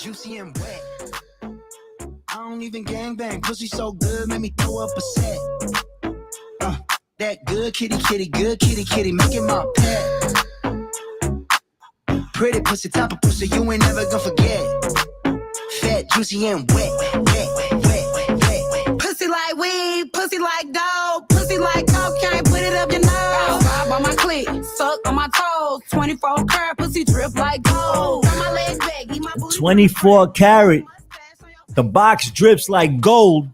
juicy and wet. I don't even gangbang. Pussy so good, make me throw up a set. That good kitty, good kitty, make it my pet. Pretty pussy, top of pussy, you ain't never gonna forget. Fat, juicy, and wet. Pussy like weed, pussy like dope, pussy like cocaine, put it up your nose. Rub on my clit, suck on my toes, 24 karat pussy drip like gold. On my legs back, eat my booty. 24 karat. The box drips like gold.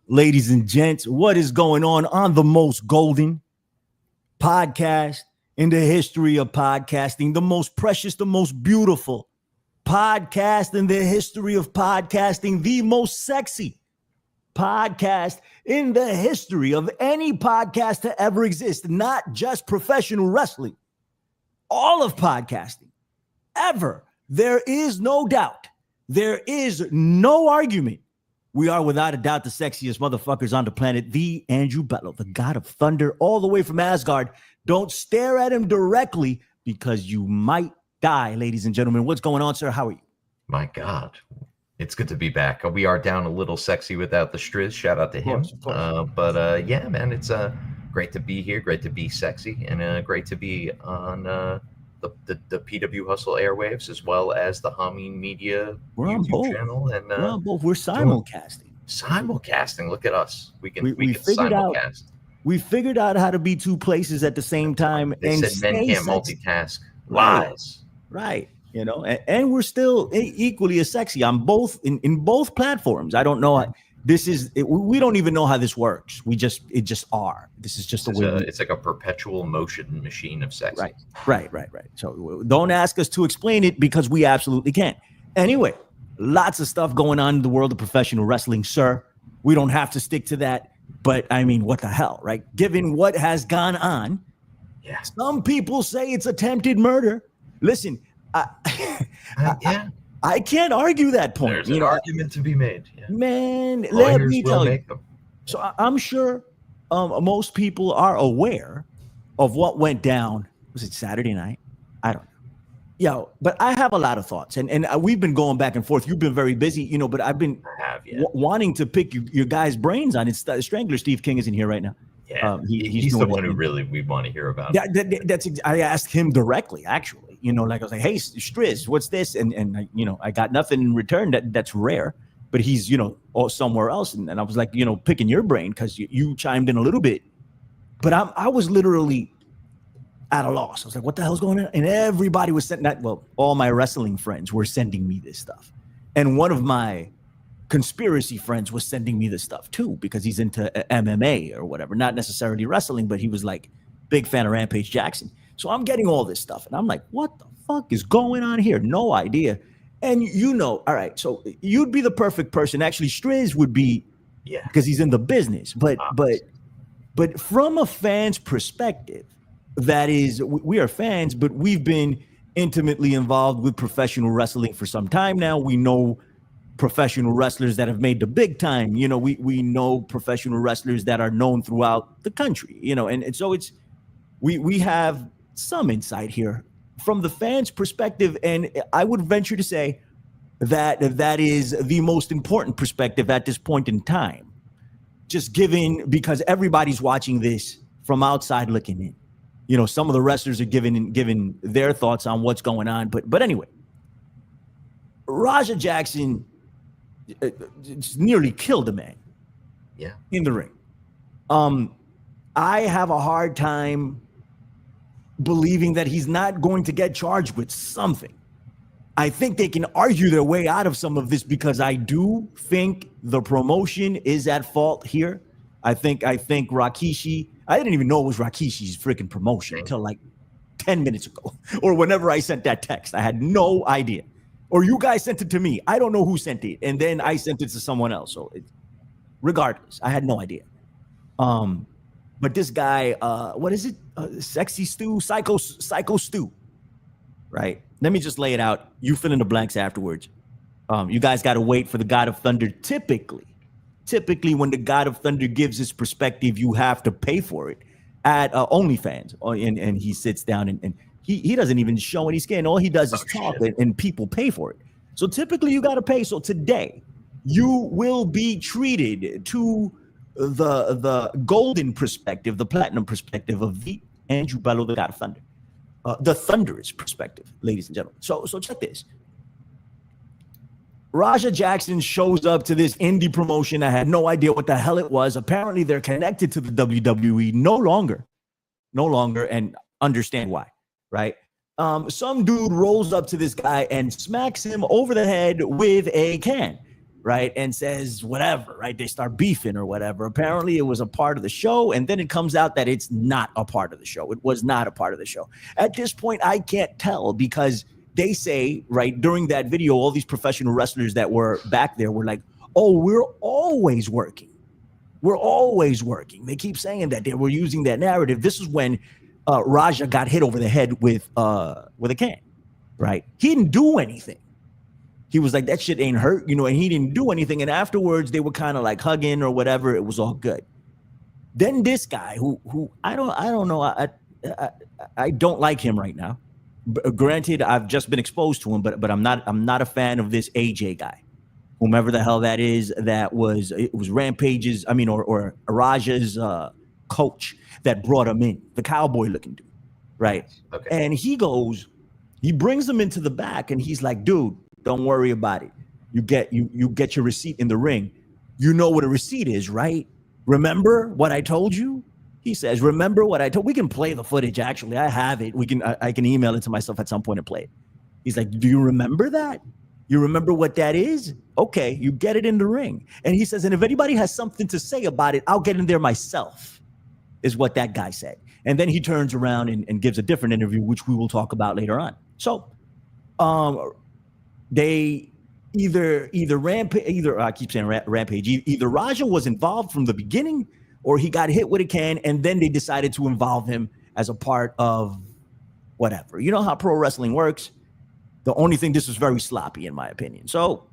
Ladies and gents, what is going on the most golden podcast in the history of podcasting, the most precious, the most beautiful podcast in the history of podcasting, the most sexy podcast in the history of any podcast to ever exist, not just professional wrestling, all of podcasting ever. There is no doubt. There is no argument. We are without a doubt the sexiest motherfuckers on the planet. The Andrew Bello, the god of thunder, all the way from Asgard. Don't stare at him directly because you might die, ladies and gentlemen. What's going on, sir? How are you? My God, it's good to be back. We are down a little sexy without the Striz. Shout out to him. Of course. But yeah, man, it's great to be here. Great to be sexy, and great to be on the PW Hustle airwaves, as well as the Humming Media YouTube channel. And we're on both. We're simulcasting. Simulcasting. Look at us. We can figured simulcast. We figured out how to be two places at the same time. They and said men can't multitask. Lies. Right. You know, and we're still equally as sexy on both in both platforms. I don't know. We don't even know how this works. It just are. This is just it's like a perpetual motion machine of sex. Right. So don't ask us to explain it because we absolutely can't. Anyway, lots of stuff going on in the world of professional wrestling, sir. We don't have to stick to that. But I mean, what the hell, right? Given what has gone on, yeah. Some people say it's attempted murder. Listen, I can't argue that point. There's an argument to be made. Yeah. Man, Lawyers let me tell you. them. So I'm sure most people are aware of what went down. Was it Saturday night? I don't know. Yo, but I have a lot of thoughts, and we've been going back and forth. You've been very busy, but I've been wanting to pick your guys' brains on it. Strangler Steve King isn't here right now. Yeah, he's the one who really we want to hear about. I asked him directly, actually. Like I was like, "Hey, Striz, what's this?" And I got nothing in return. That's rare. But he's somewhere else, and I was like, picking your brain because you chimed in a little bit. But I was literally at a loss. I was like, what the hell's going on? And everybody was sending that. Well, all my wrestling friends were sending me this stuff. And one of my conspiracy friends was sending me this stuff too, because he's into MMA or whatever. Not necessarily wrestling, but he was like big fan of Rampage Jackson. So I'm getting all this stuff. And I'm like, what the fuck is going on here? No idea. And all right, so you'd be the perfect person. Actually, Striz would be, because he's in the business. But from a fan's perspective, that is, we are fans, but we've been intimately involved with professional wrestling for some time now. We know professional wrestlers that have made the big time. We know professional wrestlers that are known throughout the country. And so we have some insight here from the fans' perspective, and I would venture to say that is the most important perspective at this point in time. Just because everybody's watching this from outside looking in. Some of the wrestlers are giving their thoughts on what's going on. But anyway, Raja Jackson just nearly killed a man. Yeah. In the ring. I have a hard time believing that he's not going to get charged with something. I think they can argue their way out of some of this because I do think the promotion is at fault here. I think Rakishi, I didn't even know it was Rakishi's freaking promotion until like 10 minutes ago or whenever I sent that text. I had no idea. Or you guys sent it to me. I don't know who sent it. And then I sent it to someone else. So regardless, I had no idea. But this guy, what is it? Sexy Stew, Psycho Stew, right? Let me just lay it out. You fill in the blanks afterwards. You guys got to wait for the God of Thunder. Typically, when the God of Thunder gives his perspective, you have to pay for it at OnlyFans. And he sits down and he doesn't even show any skin. All he does is talk and people pay for it. So typically you got to pay. So today you will be treated to the golden perspective, the platinum perspective of the Andrew Bello, the God of Thunder, the Thunderous perspective, ladies and gentlemen. So check this. Raja Jackson shows up to this indie promotion. I had no idea what the hell it was. Apparently they're connected to the WWE no longer, and understand why, right? Some dude rolls up to this guy and smacks him over the head with a can, right? And says whatever, right? They start beefing or whatever. Apparently it was a part of the show, and then it comes out that it's not a part of the show. It was not a part of the show. At this point, I can't tell because they say, right, during that video, all these professional wrestlers that were back there were like, oh, we're always working. We're always working. They keep saying that. They were using that narrative. This is when Raja got hit over the head with a can, right? He didn't do anything. He was like, that shit ain't hurt, and he didn't do anything. And afterwards, they were kind of like hugging or whatever. It was all good. Then this guy, who I don't know, I don't like him right now. Granted, I've just been exposed to him, but I'm not a fan of this AJ guy, whomever the hell that is. It was Rampage's, or Raja's coach that brought him in, the cowboy looking dude, right? Okay. And he brings him into the back, and he's like, dude, don't worry about it. You get your receipt in the ring. You know what a receipt is, right? Remember what I told you? He says, remember what I told? We can play the footage, actually. I have it. I can email it to myself at some point and play it. He's like, do you remember that? You remember what that is? Okay, you get it in the ring. And he says, and if anybody has something to say about it, I'll get in there myself, is what that guy said. And then he turns around and gives a different interview, which we will talk about later on. So they either I keep saying Rampage, either Raja was involved from the beginning, or he got hit with a can, and then they decided to involve him as a part of whatever. You know how pro wrestling works. The only thing, this was very sloppy, in my opinion. So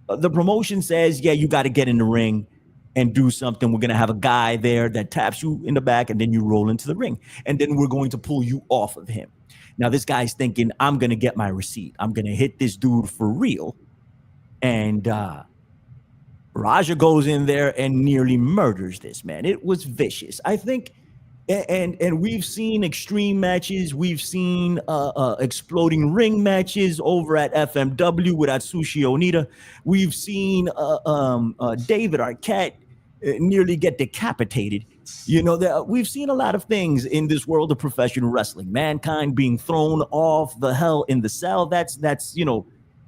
the promotion says, yeah, you got to get in the ring and do something. We're going to have a guy there that taps you in the back, and then you roll into the ring. And then we're going to pull you off of him. Now, this guy's thinking, I'm going to get my receipt. I'm going to hit this dude for real. And Raja goes in there and nearly murders this man. It was vicious. I think, and we've seen extreme matches. We've seen exploding ring matches over at FMW with Atsushi Onita. We've seen David Arquette nearly get decapitated. We've seen a lot of things in this world of professional wrestling. Mankind being thrown off the hell in the cell. That's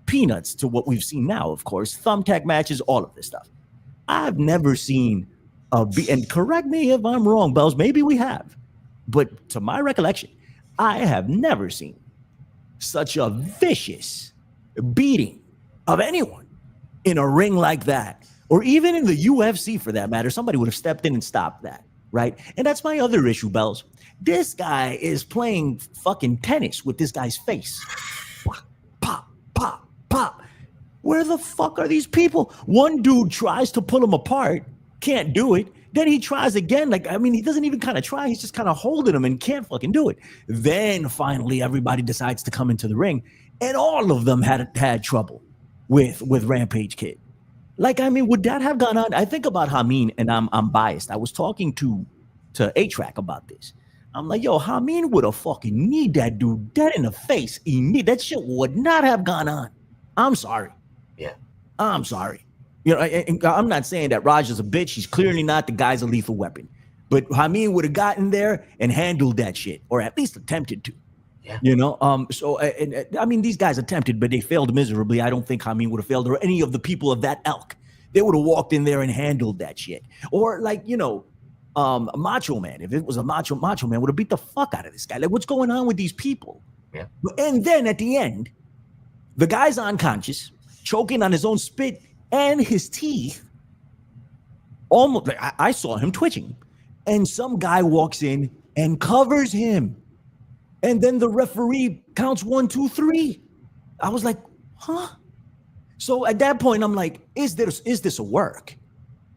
peanuts to what we've seen now, of course. Thumbtack matches, all of this stuff. I've never seen and correct me if I'm wrong, Bells, maybe we have, but to my recollection, I have never seen such a vicious beating of anyone in a ring like that, or even in the UFC for that matter. Somebody would have stepped in and stopped that, right? And that's my other issue, Bells. This guy is playing fucking tennis with this guy's face. Pop, pop, pop. Where the fuck are these people? One dude tries to pull him apart, can't do it. Then he tries again. He doesn't even kind of try. He's just kind of holding him and can't fucking do it. Then finally, everybody decides to come into the ring, and all of them had trouble with Rampage Kid. Would that have gone on? I think about Hameen, and I'm biased. I was talking to A-Track about this. I'm like, yo, Hameen would have fucking kneed that dude dead in the face. That shit would not have gone on. I'm sorry. Yeah. I'm sorry. I'm not saying that Raja's a bitch. He's clearly not. The guy's a lethal weapon. But Hameen would have gotten there and handled that shit, or at least attempted to. Yeah. These guys attempted, but they failed miserably. I don't think Hameen would have failed, or any of the people of that ilk. They would have walked in there and handled that shit. Or Macho Man. If it was a Macho Man would have beat the fuck out of this guy. What's going on with these people? Yeah. And then at the end, the guy's unconscious, choking on his own spit and his teeth. Almost, I saw him twitching. And some guy walks in and covers him. And then the referee counts 1, 2, 3. I was like, huh? So at that point, I'm like, is this a work?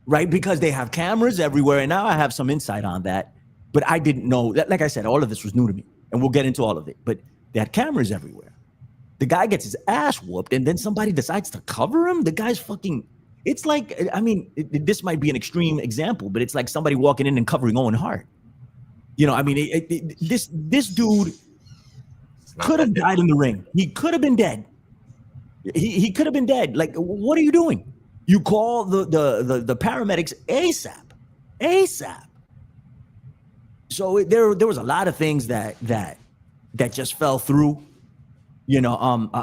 Right? Because they have cameras everywhere. And now I have some insight on that. But I didn't know. Like I said, all of this was new to me. And we'll get into all of it. But they had cameras everywhere. The guy gets his ass whooped, and then somebody decides to cover him. The guy's fucking. It's like, I mean, this might be an extreme example, but it's like somebody walking in and covering Owen Hart. You know, I mean, this dude could have died in the ring. He could have been dead. He could have been dead. Like, what are you doing? You call the paramedics ASAP. So there was a lot of things that just fell through. You know,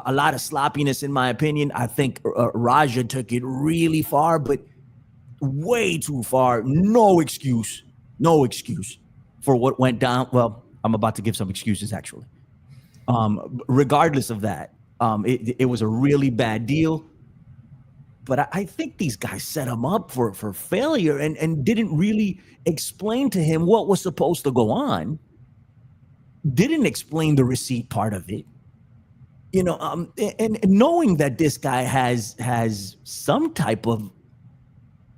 a lot of sloppiness, in my opinion. I think Raja took it really far, but way too far. No excuse for what went down. Well, I'm about to give some excuses, actually. Regardless of that, it was a really bad deal. But I think these guys set him up for failure and didn't really explain to him what was supposed to go on. Didn't explain the receipt part of it. You know, and knowing that this guy has some type of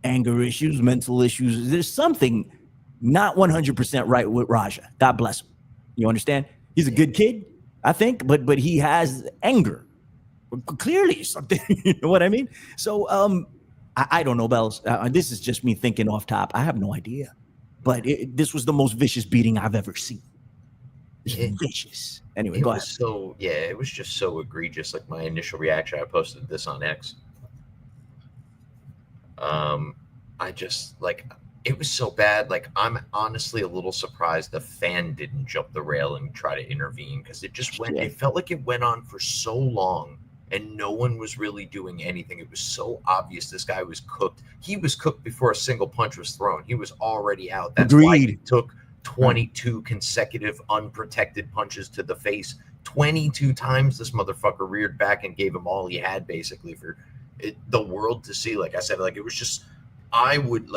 anger issues, mental issues, there's something not 100% right with Raja. God bless him. You understand? He's a good kid, I think, but he has anger. Clearly something, you know what I mean? So I don't know, Bells. This is just me thinking off top. I have no idea. But this was the most vicious beating I've ever seen. Vicious. Anyway, go ahead. So yeah, it was just so egregious. Like my initial reaction, I posted this on X. I just like it was so bad. Like I'm honestly a little surprised the fan didn't jump the rail and try to intervene because it just went. It felt like it went on for so long and no one was really doing anything. It was so obvious this guy was cooked. He was cooked before a single punch was thrown. He was already out. That's why he took 22 consecutive unprotected punches to the face. 22 times this motherfucker reared back and gave him all he had basically for the world to see. Like I said, like it was just I would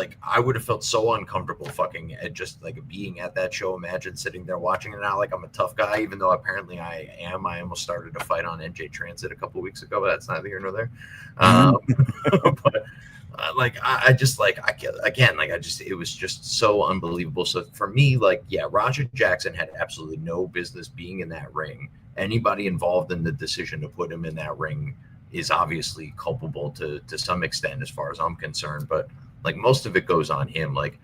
have felt so uncomfortable fucking just like being at that show. Imagine sitting there watching it now like I'm a tough guy, even though apparently I am. I almost started a fight on NJ Transit a couple of weeks ago, but that's neither here nor there. But it was just so unbelievable. So for me, like, yeah, Raja Jackson had absolutely no business being in that ring. Anybody involved in the decision to put him in that ring is obviously culpable to some extent, as far as I'm concerned. But like most of it goes on him. Like,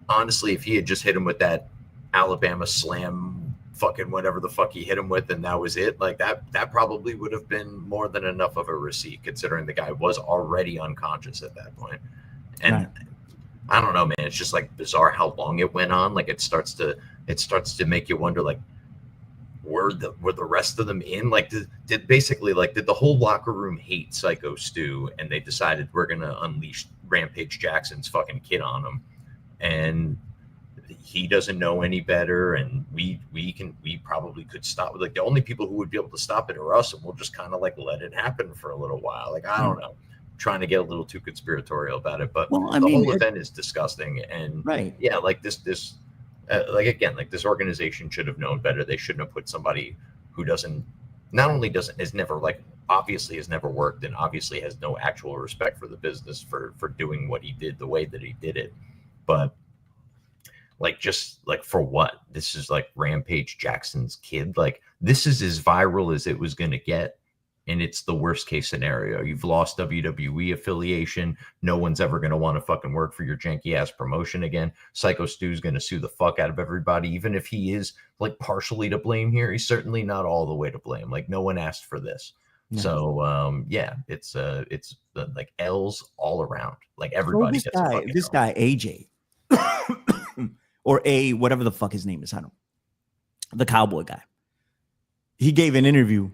honestly, if he had just hit him with that Alabama slam, fucking whatever the fuck he hit him with, and that was it, like that probably would have been more than enough of a receipt, considering the guy was already unconscious at that point. And right. I don't know, man, it's just like bizarre how long it went on. Like it starts to make you wonder, like, were the rest of them in? Like did the whole locker room hate Psycho Stu and they decided we're gonna unleash Rampage Jackson's fucking kid on him, and he doesn't know any better, and we probably could stop. Like the only people who would be able to stop it are us, and we'll just kind of like let it happen for a little while. Like I don't know, trying to get a little too conspiratorial about it, but the whole event is disgusting. And right, yeah, like this this organization should have known better. They shouldn't have put somebody who has never worked and obviously has no actual respect for the business for doing what he did the way that he did it. But like, just like, for what? This is like Rampage Jackson's kid. Like, this is as viral as it was going to get. And it's the worst case scenario. You've lost WWE affiliation. No one's ever going to want to fucking work for your janky ass promotion again. Psycho Stu's going to sue the fuck out of everybody. Even if he is like partially to blame here, he's certainly not all the way to blame. Like, no one asked for this. No. So it's like L's all around. Like everybody gets this guy AJ or whatever the fuck his name is. I don't know. The cowboy guy. He gave an interview.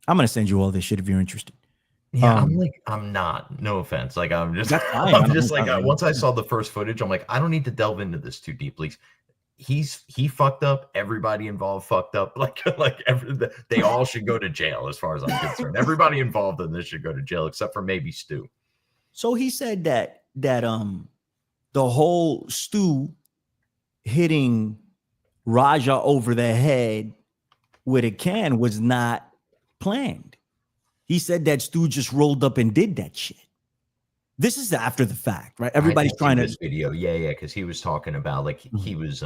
I'm going to send you all this shit if you're interested. Yeah, I'm not. No offense. Like, I'm just, once I saw the first footage, I'm like, I don't need to delve into this too deeply. He fucked up. Everybody involved fucked up. They all should go to jail as far as I'm concerned. Everybody involved in this should go to jail except for maybe Stu. So he said that the whole Stu hitting Raja over the head with a can was not planned. He said that Stu just rolled up and did that shit. This is after the fact, right? Everybody's trying to this video, yeah, because he was talking about like he was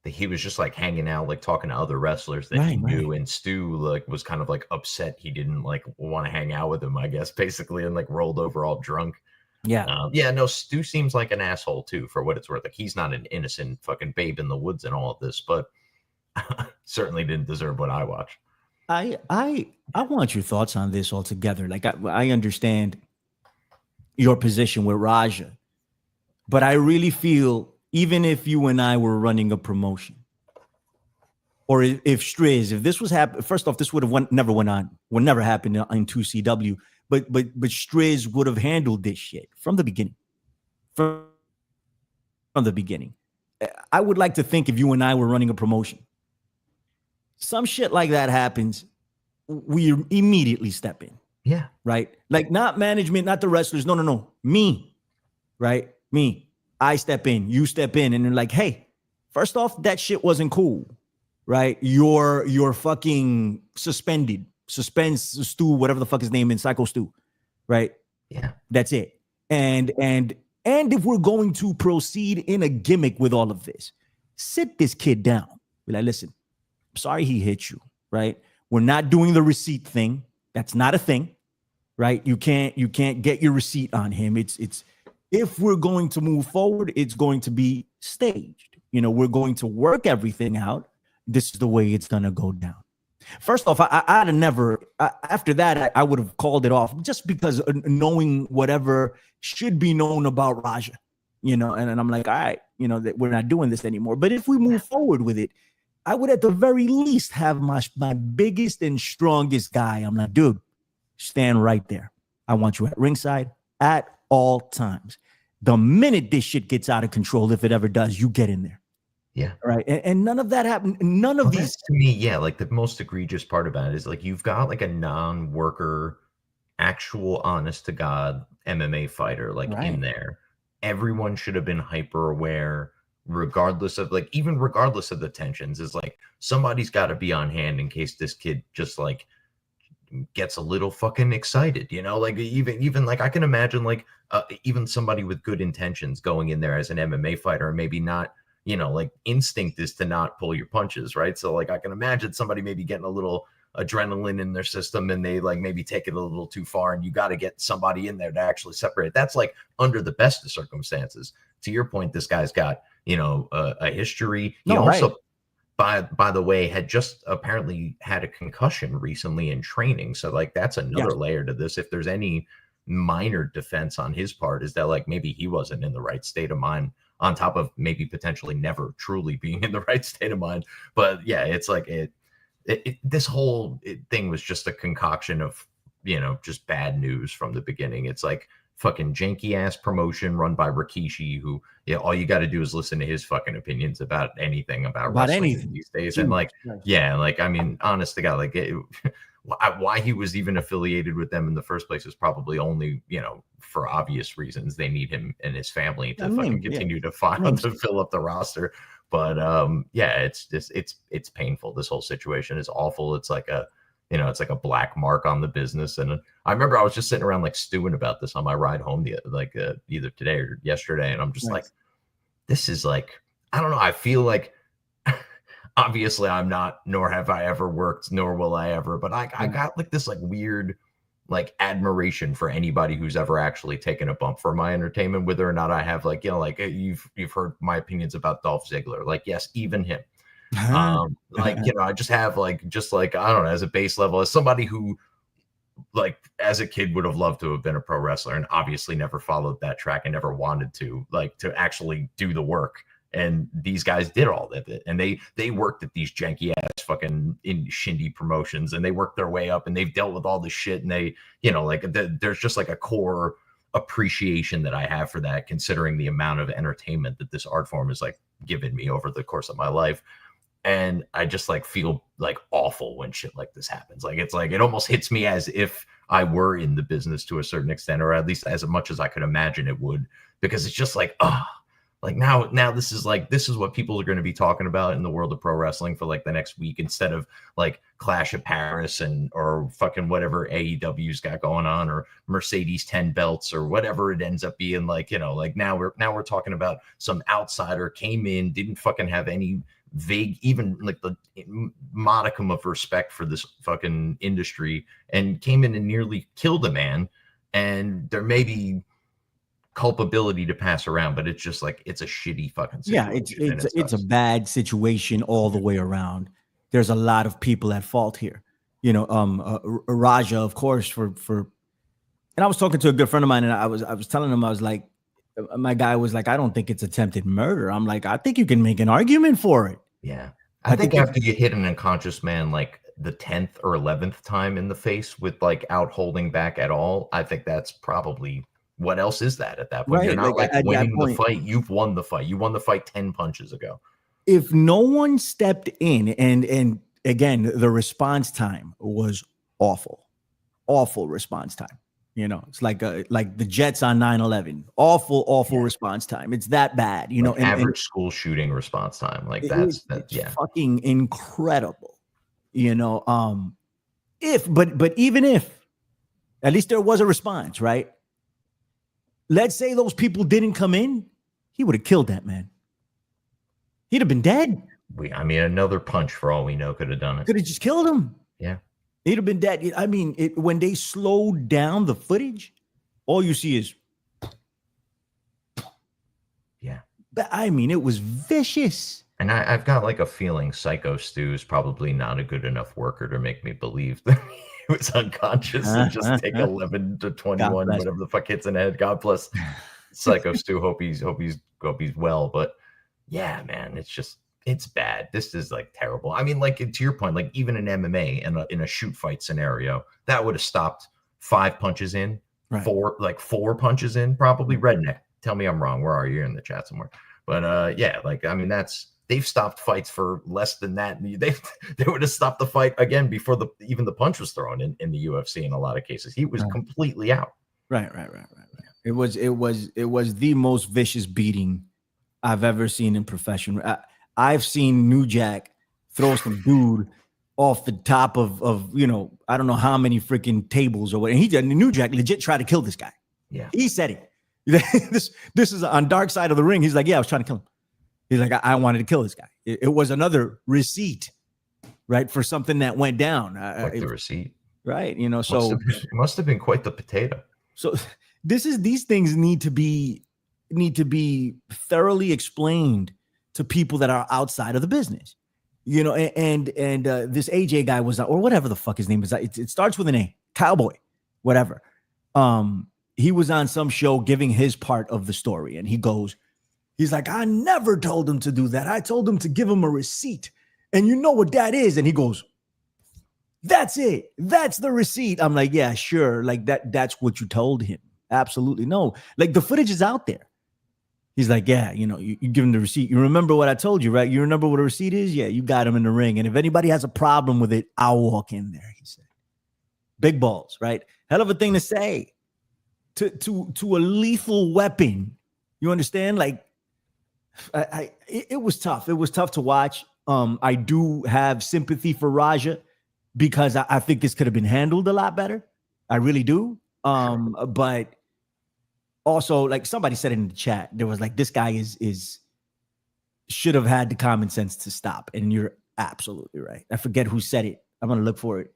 he was just like hanging out, like talking to other wrestlers that he knew, and Stu like was kind of like upset he didn't like want to hang out with him, I guess, basically, and like rolled over all drunk. Yeah, no, Stu seems like an asshole too, for what it's worth. Like, he's not an innocent fucking babe in the woods and all of this, but certainly didn't deserve what I watched. I want your thoughts on this altogether. Like, I understand your position with Raja, but I really feel, even if you and I were running a promotion, or if Striz, if this was happening, first off, this would have never happened in 2CW. But Striz would have handled this shit from the beginning. From the beginning. I would like to think, if you and I were running a promotion, some shit like that happens, we immediately step in. Yeah. Right? Like, not management, not the wrestlers. No. Me. Right? Me. I step in, you step in, and they're like, hey, first off, that shit wasn't cool. Right? You're fucking suspended. Suspense Stu, whatever the fuck his name is, Psycho Stu, right? Yeah, that's it. And if we're going to proceed in a gimmick with all of this, sit this kid down. Be like, listen, I'm sorry he hit you, right? We're not doing the receipt thing. That's not a thing, right? You can't get your receipt on him. It's if we're going to move forward, it's going to be staged. We're going to work everything out. This is the way it's gonna go down. First off, I'd have never, after that, I would have called it off, just because knowing whatever should be known about Raja, and I'm like, all right, that we're not doing this anymore. But if we move forward with it, I would at the very least have my biggest and strongest guy. I'm like, dude, stand right there. I want you at ringside at all times. The minute this shit gets out of control, if it ever does, you get in there. Yeah. Right. And none of that happened. None of these. To me, yeah, like the most egregious part about it is like you've got like a non-worker, actual honest to God MMA fighter in there. Everyone should have been hyper aware, regardless of the tensions. Is like somebody's got to be on hand in case this kid just like gets a little fucking excited, like even like I can imagine like even somebody with good intentions going in there as an MMA fighter and maybe not. Like instinct is to not pull your punches, right? So like I can imagine somebody maybe getting a little adrenaline in their system and they like maybe take it a little too far, and you got to get somebody in there to actually separate. That's like under the best of circumstances. To your point, this guy's got a history. He also, by the way, had just apparently had a concussion recently in training. So like that's another layer to this. If there's any minor defense on his part, is that like maybe he wasn't in the right state of mind, on top of maybe potentially never truly being in the right state of mind. But yeah, it's like this whole thing was just a concoction of, just bad news from the beginning. It's like fucking janky ass promotion run by Rakishi, who all you got to do is listen to his fucking opinions about anything about wrestling anything these days. And like, I mean, honest to God, like why he was even affiliated with them in the first place is probably only, for obvious reasons. They need him and his family to continue to fill up the roster. But it's just it's painful. This whole situation is awful. It's like it's like a black mark on the business. And I remember I was just sitting around like stewing about this on my ride home either today or yesterday, and I'm just like, this is like, I don't know. I feel like obviously I'm not, nor have I ever worked, nor will I ever, but I got like this like weird like admiration for anybody who's ever actually taken a bump for my entertainment, whether or not I have like, you've heard my opinions about Dolph Ziggler. Like, yes, even him. I just have I don't know, as a base level, as somebody who like as a kid would have loved to have been a pro wrestler and obviously never followed that track and never wanted to actually do the work. And these guys did all of it, and they worked at these janky ass fucking shindy promotions, and they worked their way up, and they've dealt with all this shit, and they, there's just like a core appreciation that I have for that, considering the amount of entertainment that this art form has like given me over the course of my life. And I just like feel like awful when shit like this happens. Like, it's like, it almost hits me as if I were in the business to a certain extent, or at least as much as I could imagine it would, because it's just like, like now this is what people are going to be talking about in the world of pro wrestling for like the next week, instead of like Clash of Paris or fucking whatever AEW's got going on, or Mercedes 10 belts, or whatever it ends up being. Like, like now we're talking about some outsider came in, didn't fucking have any vague, even like the modicum of respect for this fucking industry, and came in and nearly killed a man. And there may be culpability to pass around, but it's just like, it's a shitty fucking situation. Yeah, it's a bad situation all the way around. There's a lot of people at fault here. You know, Raja, of course, for and I was talking to a good friend of mine, and I was telling him, I was like, my guy was like, I don't think it's attempted murder. I'm like, I think you can make an argument for it. Yeah. I think after you hit an unconscious man like the 10th or 11th time in the face without holding back at all, I think that's probably, what else is that at that point? Right. You're not like winning the fight. You've won the fight. You won the fight 10 punches ago. If no one stepped in, and again, the response time was awful response time. You know, it's like the Jets on 9/11. Awful response time. It's that bad. You know, average school shooting response time. Like that's fucking incredible. You know, but even if, at least there was a response, right? Let's say those people didn't come in, he would have killed that man. He'd have been dead. I mean, another punch for all we know could have done it. Could have just killed him. Yeah. He'd have been dead. I mean, when they slowed down the footage, all you see is, yeah. But I mean, it was vicious. And I've got like a feeling Psycho Stu is probably not a good enough worker to make me believe that he was unconscious and just take 11 to 21, whatever the fuck hits in the head. God bless Psycho Stu. Hope he's well. But yeah, man, it's bad. This is like terrible. I mean, like to your point, like even in MMA and in a shoot fight scenario, that would have stopped 5 punches in, right. 4 punches in, probably. Redneck, tell me I'm wrong. Where are you? You're in the chat somewhere. But yeah, like I mean, they've stopped fights for less than that. They would have stopped the fight again before even the punch was thrown in the UFC in a lot of cases. He was completely out. Right. It was the most vicious beating I've ever seen in professional. I've seen New Jack throw some dude off the top of you know, I don't know how many freaking tables or what. And New Jack legit tried to kill this guy. Yeah. He said it. This is on Dark Side of the Ring. He's like, yeah, I was trying to kill him. He's like, I wanted to kill this guy. It was another receipt, right, for something that went down. The receipt. Right. You know, so it must have been quite the potato. So these things need to be thoroughly explained to people that are outside of the business, you know, and this AJ guy was, or whatever the fuck his name is. It starts with an A, Cowboy, whatever. He was on some show giving his part of the story, and he's like, I never told him to do that. I told him to give him a receipt, and you know what that is. And he goes, that's it. That's the receipt. I'm like, yeah, sure. Like that's what you told him. Absolutely. No, like the footage is out there. He's like, yeah, you know, you give him the receipt. You remember what I told you, right? You remember what a receipt is? Yeah, you got him in the ring. And if anybody has a problem with it, I'll walk in there, he said. Big balls, right? Hell of a thing to say to a lethal weapon. You understand? Like, it was tough. It was tough to watch. I do have sympathy for Raja because I think this could have been handled a lot better. I really do. But also, like somebody said in the chat, there was like, this guy should have had the common sense to stop. And you're absolutely right. I forget who said it. I'm going to look for it.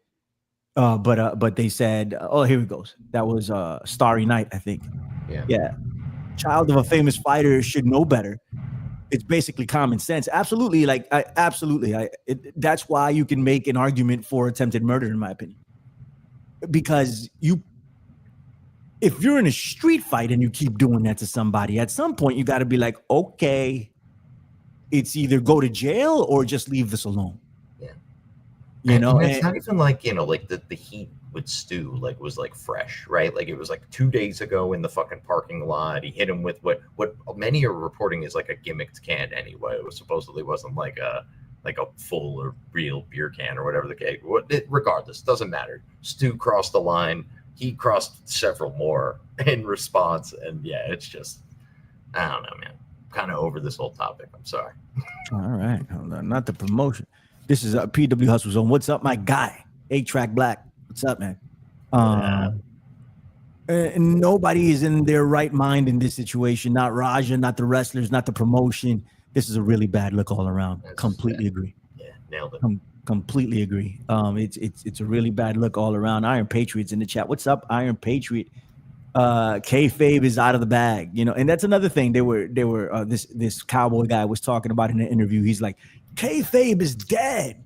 But they said, oh, here it goes. That was Starry Night, I think. Yeah. Child of a famous fighter should know better. It's basically common sense. Absolutely. Like, that's why you can make an argument for attempted murder, in my opinion. Because if you're in a street fight and you keep doing that to somebody, at some point you got to be like, okay, it's either go to jail or just leave this alone. Yeah. You know, and it's not even like, you know, like the heat with Stu was like fresh, right? Like it was like 2 days ago in the fucking parking lot. He hit him with what many are reporting is like a gimmicked can anyway. It supposedly wasn't like a full or real beer can or whatever the case. Regardless, doesn't matter. Stu crossed the line. He crossed several more in response. And yeah, it's just, I don't know, man. Kind of over this whole topic. I'm sorry. All right. Hold on. Not the promotion. This is PW Hustle Zone. What's up, my guy? 8-Track Black. What's up, man? Nobody is in their right mind in this situation. Not Raja, not the wrestlers, not the promotion. This is a really bad look all around. Completely agree. Yeah, nailed it. Completely agree. It's a really bad look all around. Iron Patriot's in the chat. What's up, Iron Patriot? Kayfabe is out of the bag, and that's another thing. They were this cowboy guy was talking about in an interview. He's like, kayfabe is dead.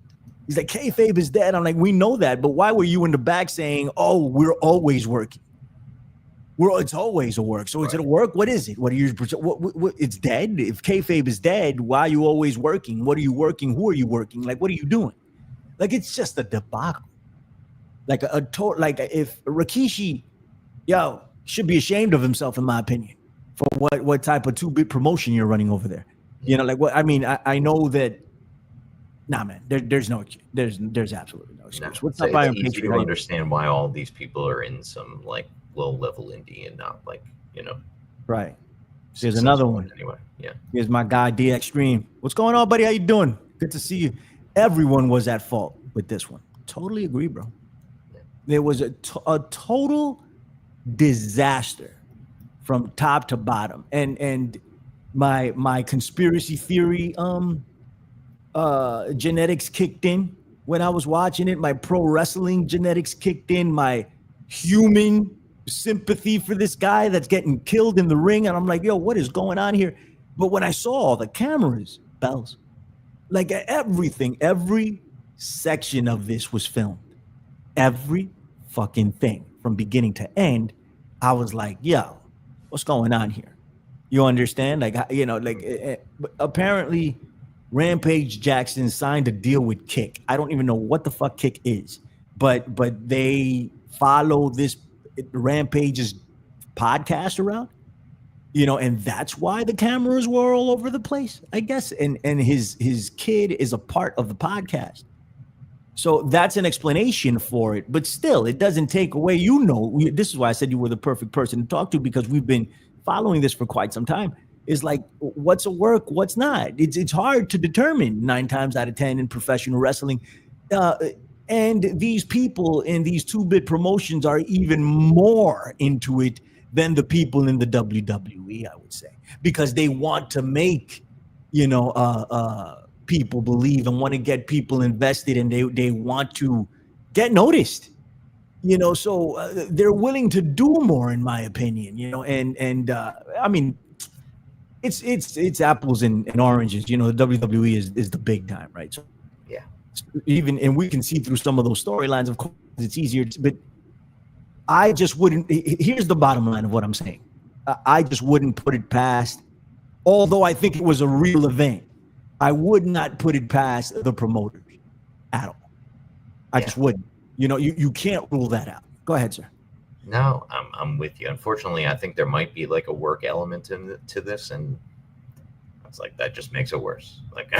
He's like, kayfabe is dead. I'm like, we know that, but why were you in the back saying, oh, we're always working? It's always a work. So is it a work? What is it? What are you? What, it's dead. If kayfabe is dead, why are you always working? What are you working? Who are you working? Like, what are you doing? Like, it's just a debacle. Like like if Rakishi, should be ashamed of himself, in my opinion, for what type of 2-bit promotion you're running over there. Like what I mean. I know that. Nah, man. There's absolutely no excuse. What's up, Iron Patriot? It's easy to Patriot? understand why all these people are in some like low-level indie and not like Right. Here's another one. Anyway, yeah. Here's my guy DX Stream. What's going on, buddy? How you doing? Good to see you. Everyone was at fault with this one. Totally agree, bro. Yeah. There was a total disaster from top to bottom, and my conspiracy theory genetics kicked in when I was watching it. My pro wrestling genetics kicked in. My human sympathy for this guy that's getting killed in the ring, and I'm like, yo, what is going on here? But when I saw all the cameras, bells, like everything, every section of this was filmed, every fucking thing from beginning to end, I was like, yo, what's going on here? You understand? Like, apparently Rampage Jackson signed a deal with Kick. I don't even know what the fuck Kick is, but they follow this Rampage's podcast around, and that's why the cameras were all over the place, I guess. And his kid is a part of the podcast. So that's an explanation for it, but still, it doesn't take away. This is why I said you were the perfect person to talk to, because we've been following this for quite some time. Is like, what's a work, what's not? It's hard to determine 9 times out of 10 in professional wrestling, and these people in these 2-bit promotions are even more into it than the people in the WWE, I would say, because they want to make people believe and want to get people invested, and they want to get noticed, so they're willing to do more, in my opinion, and I mean, it's apples and oranges, the WWE is the big time, right? So yeah, and we can see through some of those storylines, of course, it's easier, but I just wouldn't. Here's the bottom line of what I'm saying. I just wouldn't put it past, although I think it was a real event, I would not put it past the promoters at all. I just wouldn't. You can't rule that out. Go ahead, sir. No, I'm with you. Unfortunately, I think there might be like a work element to this, and it's like that just makes it worse. Like,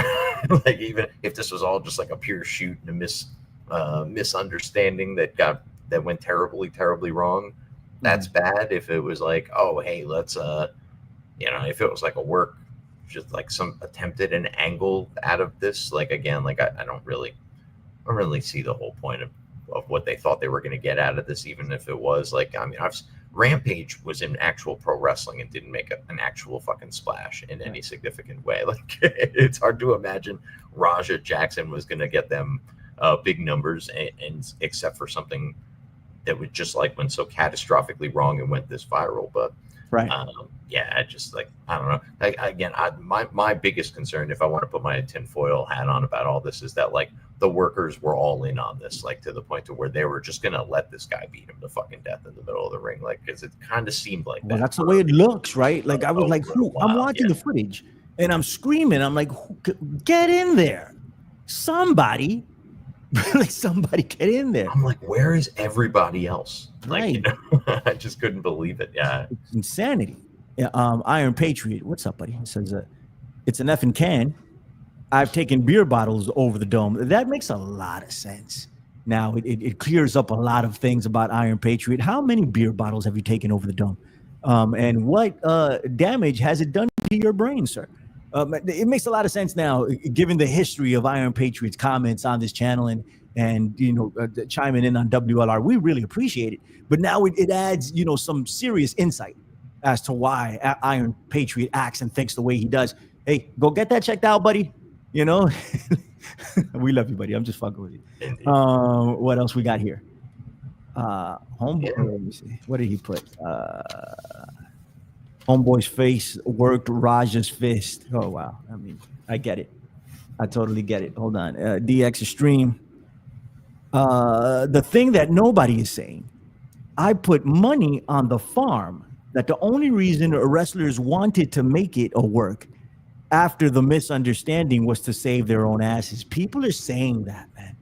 like even if this was all just like a pure shoot and a misunderstanding that went terribly wrong, that's bad. If it was like, oh hey, let's if it was like a work, just like some attempted an angle out of this, like again, like I don't really see the whole point of what they thought they were going to get out of this, even if it was like, I mean, Rampage was in actual pro wrestling and didn't make an actual fucking splash in any significant way. Like, it's hard to imagine Raja Jackson was going to get them big numbers, and except for something that was just like went so catastrophically wrong and went this viral. But right. I just like, I don't know. Like, again, my biggest concern, if I want to put my tinfoil hat on about all this, is that like the workers were all in on this, like to the point to where they were just going to let this guy beat him to fucking death in the middle of the ring. Like, because it kind of seemed like that. That's the way it looks, right? Like, I was like, I'm watching the footage and I'm screaming. I'm like, get in there. Somebody. Like, somebody get in there. I'm like, where is everybody else? Right. Like, I just couldn't believe it. Yeah. It's insanity. Yeah, Iron Patriot. What's up, buddy? He says, it's an effing can. I've taken beer bottles over the dome. That makes a lot of sense. Now, it clears up a lot of things about Iron Patriot. How many beer bottles have you taken over the dome? And what damage has it done to your brain, sir? It makes a lot of sense now, given the history of Iron Patriot's comments on this channel and chiming in on WLR. We really appreciate it. But now it adds, some serious insight as to why Iron Patriot acts and thinks the way he does. hey, go get that checked out, buddy. You know, we love you, buddy. I'm just fucking with you. Indeed. What else we got here? Homeboy. Yeah. Let me see. What did he put? Homeboy's face worked Raja's fist. Oh wow. I mean, I get it. I totally get it. Hold on. DX Extreme. The thing that nobody is saying, I put money on the farm that the only reason wrestlers wanted to make it a work after the misunderstanding was to save their own asses. People are saying that, man.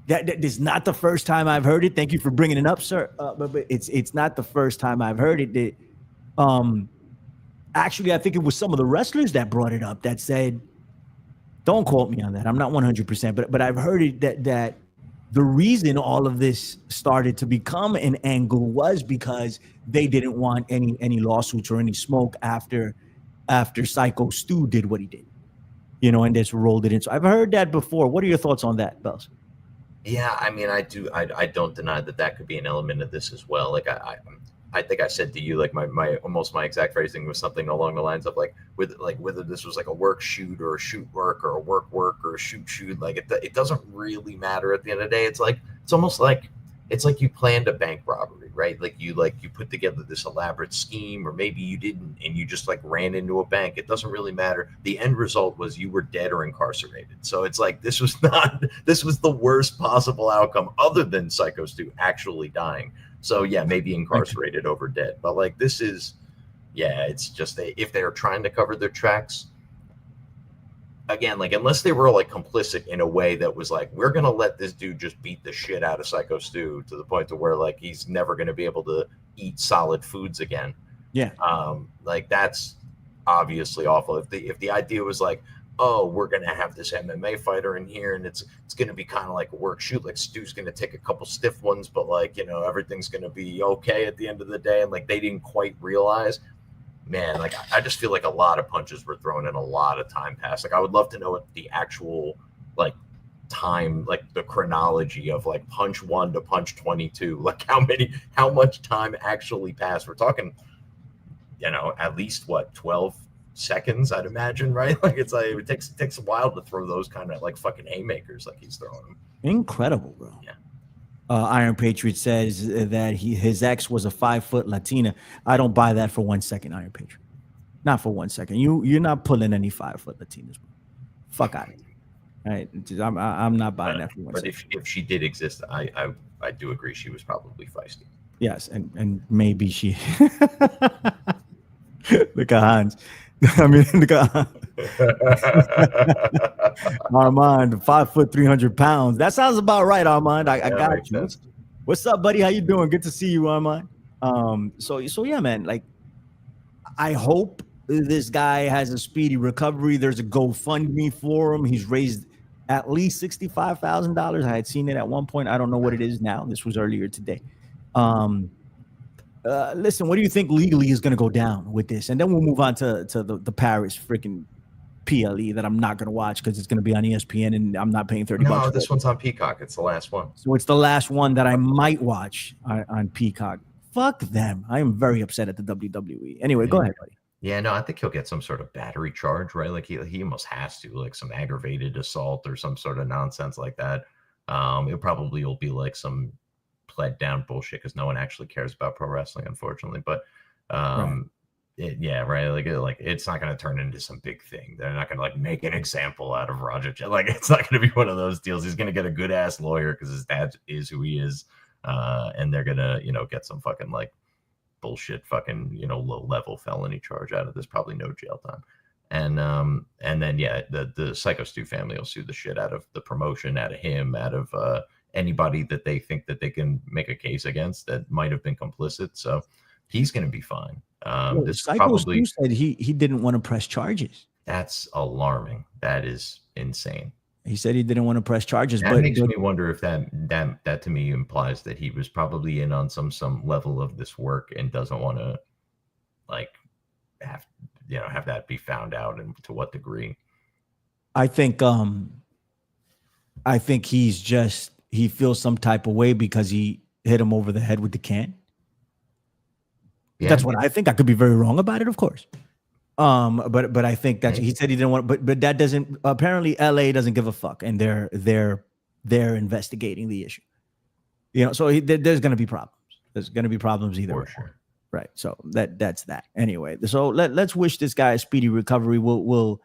That is not the first time I've heard it. Thank you for bringing it up, sir. But it's not the first time I've heard it. Actually, I think it was some of the wrestlers that brought it up that said, don't quote me on that. I'm not 100%, but I've heard it that the reason all of this started to become an angle was because they didn't want any lawsuits or any smoke after Psycho Stu did what he did, you know, and just rolled it in. So I've heard that before. What are your thoughts on that, Bells? Yeah, I mean, I don't deny that could be an element of this as well. Like I think I said to you, like my almost my exact phrasing was something along the lines of whether this was like a work shoot or a shoot work or a work or a shoot. Like it doesn't really matter at the end of the day. It's almost like you planned a bank robbery, right? Like you put together this elaborate scheme, or maybe you didn't, and you just like ran into a bank. It doesn't really matter. The end result was you were dead or incarcerated. So it's like this was the worst possible outcome other than Psycho Stu actually dying. So yeah, maybe incarcerated over dead, but like this is, yeah, it's just if they're trying to cover their tracks, again, like unless they were like complicit in a way that was like, we're gonna let this dude just beat the shit out of Psycho Stu to the point to where like he's never gonna be able to eat solid foods again. Yeah. Like that's obviously awful. If the idea was like, oh, we're gonna have this MMA fighter in here, and it's gonna be kind of like a work shoot. Like Stu's gonna take a couple stiff ones, but like, you know, everything's gonna be okay at the end of the day. And like they didn't quite realize, man. Like I just feel like a lot of punches were thrown and a lot of time passed. Like I would love to know what the actual like time, like the chronology of like punch 1 to punch 22. Like how much time actually passed. We're talking, you know, at least what 12 seconds, I'd imagine, right? Like it's like it takes a while to throw those kind of like fucking haymakers like he's throwing them. Incredible, bro. Yeah. Iron Patriot says that his ex was a 5-foot Latina. I don't buy that for 1 second, Iron Patriot. Not for 1 second. You're not pulling any 5-foot Latinas, bro. Fuck out of here. All right, I'm not buying that for 1 second. But if she did exist, I do agree she was probably feisty. Yes, and maybe she. Look at Hans. I mean, look at Armand, 5 foot, 300 pounds. That sounds about right, Armand. I got you. Sense. What's up, buddy? How you doing? Good to see you, Armand. So yeah, man. Like, I hope this guy has a speedy recovery. There's a GoFundMe for him. He's raised at least $65,000. I had seen it at one point. I don't know what it is now. This was earlier today. Listen, what do you think legally is going to go down with this? And then we'll move on to the Paris freaking PLE that I'm not going to watch because it's going to be on ESPN and I'm not paying $30. No, this one's on Peacock. It's the last one. So it's the last one that I might watch on Peacock. Fuck them. I am very upset at the WWE. Anyway, go ahead, buddy. Yeah, no, I think he'll get some sort of battery charge, right? Like he almost has to, like some aggravated assault or some sort of nonsense like that. It probably will be like some pled down bullshit because no one actually cares about pro wrestling, unfortunately. But right. Like it's not going to turn into some big thing. They're not going to like make an example out of Roger. Like it's not going to be one of those deals. He's going to get a good ass lawyer because his dad is who he is, and they're gonna get some fucking like bullshit fucking low level felony charge out of this. Probably no jail time. And then the Psycho Stu family will sue the shit out of the promotion, out of him, out of anybody that they think that they can make a case against that might have been complicit. So he's going to be fine. This Psycho Stu said he didn't want to press charges. That's alarming. That is insane. He said he didn't want to press charges. That makes me wonder if that to me implies that he was probably in on some level of this work and doesn't want to like have that be found out, and to what degree. I think he feels some type of way because he hit him over the head with the can. Yeah. That's what I think. I could be very wrong about it, of course. But I think that he said he didn't want, but that doesn't, apparently LA doesn't give a fuck, and they're investigating the issue. So there's going to be problems. There's going to be problems either way. Sure. Right. So that's that. Anyway, so let's wish this guy a speedy recovery. We'll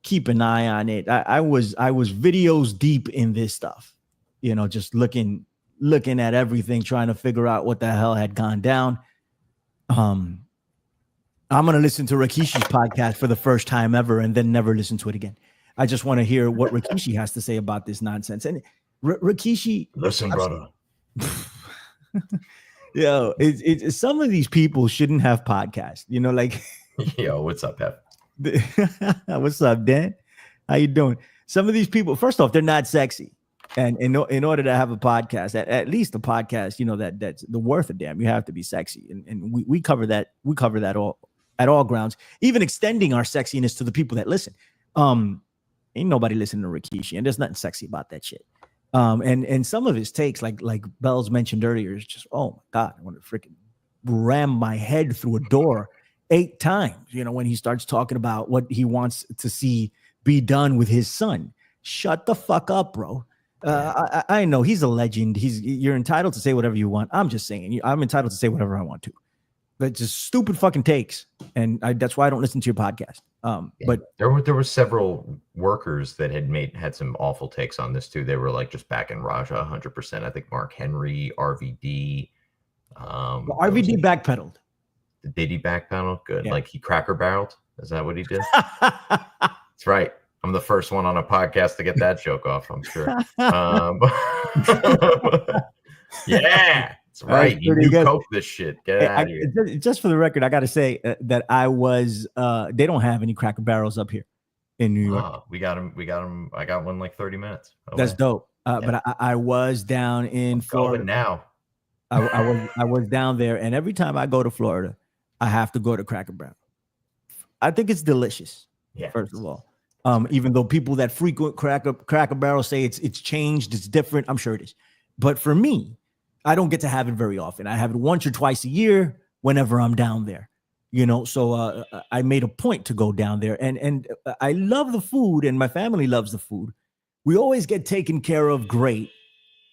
keep an eye on it. I was videos deep in this stuff, just looking at everything, trying to figure out what the hell had gone down. I'm going to listen to Rakishi's podcast for the first time ever and then never listen to it again. I just want to hear what Rakishi has to say about this nonsense. And Rakishi, listen, brother. It's some of these people shouldn't have podcasts, like. Yo, what's up, Pep? What's up, Dan? How you doing? Some of these people, first off, they're not sexy. And in order to have a podcast, at least a podcast, that's the worth of damn, you have to be sexy. And we cover that. We cover that all at all grounds, even extending our sexiness to the people that listen. Ain't nobody listening to Rakishi, and there's nothing sexy about that shit. And some of his takes, like Bells mentioned earlier, is just, oh my God, I want to freaking ram my head through a door 8 times, when he starts talking about what he wants to see be done with his son. Shut the fuck up, bro. I know he's a legend. You're entitled to say whatever you want. I'm just saying, I'm entitled to say whatever I want to. But just stupid fucking takes, and that's why I don't listen to your podcast. But there were several workers that had some awful takes on this too. They were like just backing Raja 100%. I think Mark Henry, RVD. RVD backpedaled. Did he backpedal? Good. Yeah. Like he cracker barreled? Is that what he did? That's right. I'm the first one on a podcast to get that joke off, I'm sure. Yeah. That's right. You do coke this shit. Get out of here. Just for the record, I got to say that I was. They don't have any Cracker Barrels up here in New York. We got them. I got one like 30 minutes. That's dope. But I was down in Florida now. I was down there, and every time I go to Florida, I have to go to Cracker Barrel. I think it's delicious. Yeah. First of all, even though people that frequent Cracker Barrel say it's changed, it's different. I'm sure it is, but for me, I don't get to have it very often. I have it once or twice a year whenever I'm down there, so I made a point to go down there, and I love the food, and my family loves the food. We always get taken care of great,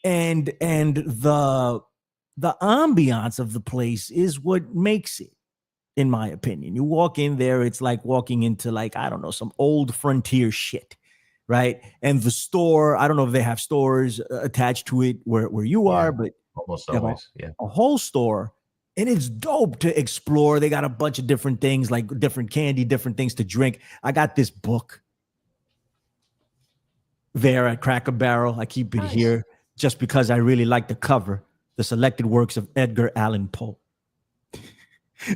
and the ambiance of the place is what makes it, in my opinion. You walk in there, it's like walking into, like, I don't know, some old frontier shit. Right. And the store, I don't know if they have stores attached to it where you are, but almost always, a whole store, and it's dope to explore. They got a bunch of different things, like different candy, different things to drink. I got this book there at Cracker Barrel. I keep it here just because I really like the cover, the selected works of Edgar Allan Poe.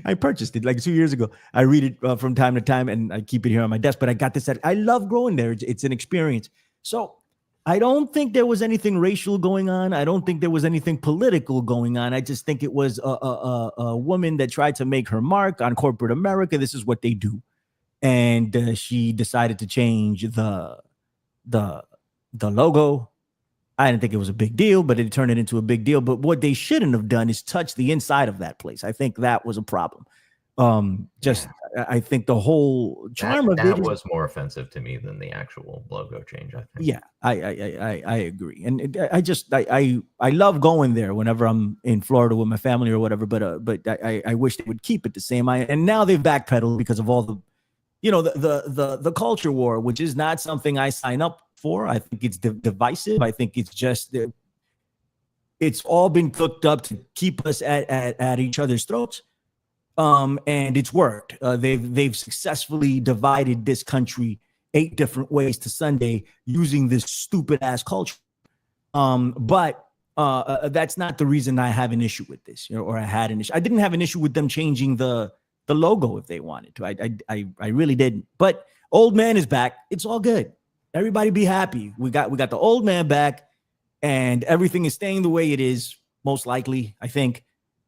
I purchased it like 2 years ago. I read it from time to time, and I keep it here on my desk. But I got this. I love growing there. It's an experience. So I don't think there was anything racial going on. I don't think there was anything political going on. I just think it was a woman that tried to make her mark on corporate America. This is what they do, and she decided to change the logo. I didn't think it was a big deal, but it turned it into a big deal. But what they shouldn't have done is touch the inside of that place. I think that was a problem. I think the whole charm of it was more offensive to me than the actual logo change, I think. Yeah, I agree. And I love going there whenever I'm in Florida with my family or whatever, but I wish they would keep it the same. And now they've backpedaled because of all the, the culture war, which is not something I sign up for. I think it's divisive. I think it's just it's all been cooked up to keep us at each other's throats. And it's worked. They've successfully divided this country 8 different ways to Sunday using this stupid ass culture. But that's not the reason I have an issue with this, or I had an issue. I didn't have an issue with them changing the logo if they wanted to. I really didn't. But old man is back. It's all good. Everybody be happy. We got the old man back, and everything is staying the way it is, most likely, I think.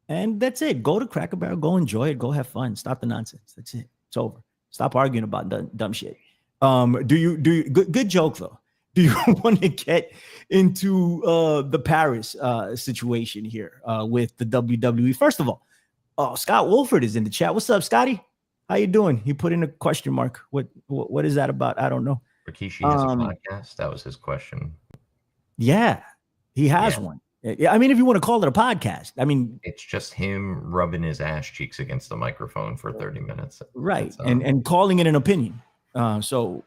And that's it. Go to Cracker Barrel. Go enjoy it. Go have fun. Stop the nonsense. That's it. It's over. Stop arguing about dumb shit. Do you good joke though? Do you want to get into the Paris situation here with the WWE? First of all, Scott Wolford is in the chat. What's up, Scotty? How you doing? He put in a question mark. What is that about? I don't know. Rakishi has a podcast. That was his question. Yeah, he has one. I mean, if you want to call it a podcast, I mean, it's just him rubbing his ass cheeks against the microphone for 30 minutes. Right. And calling it an opinion. So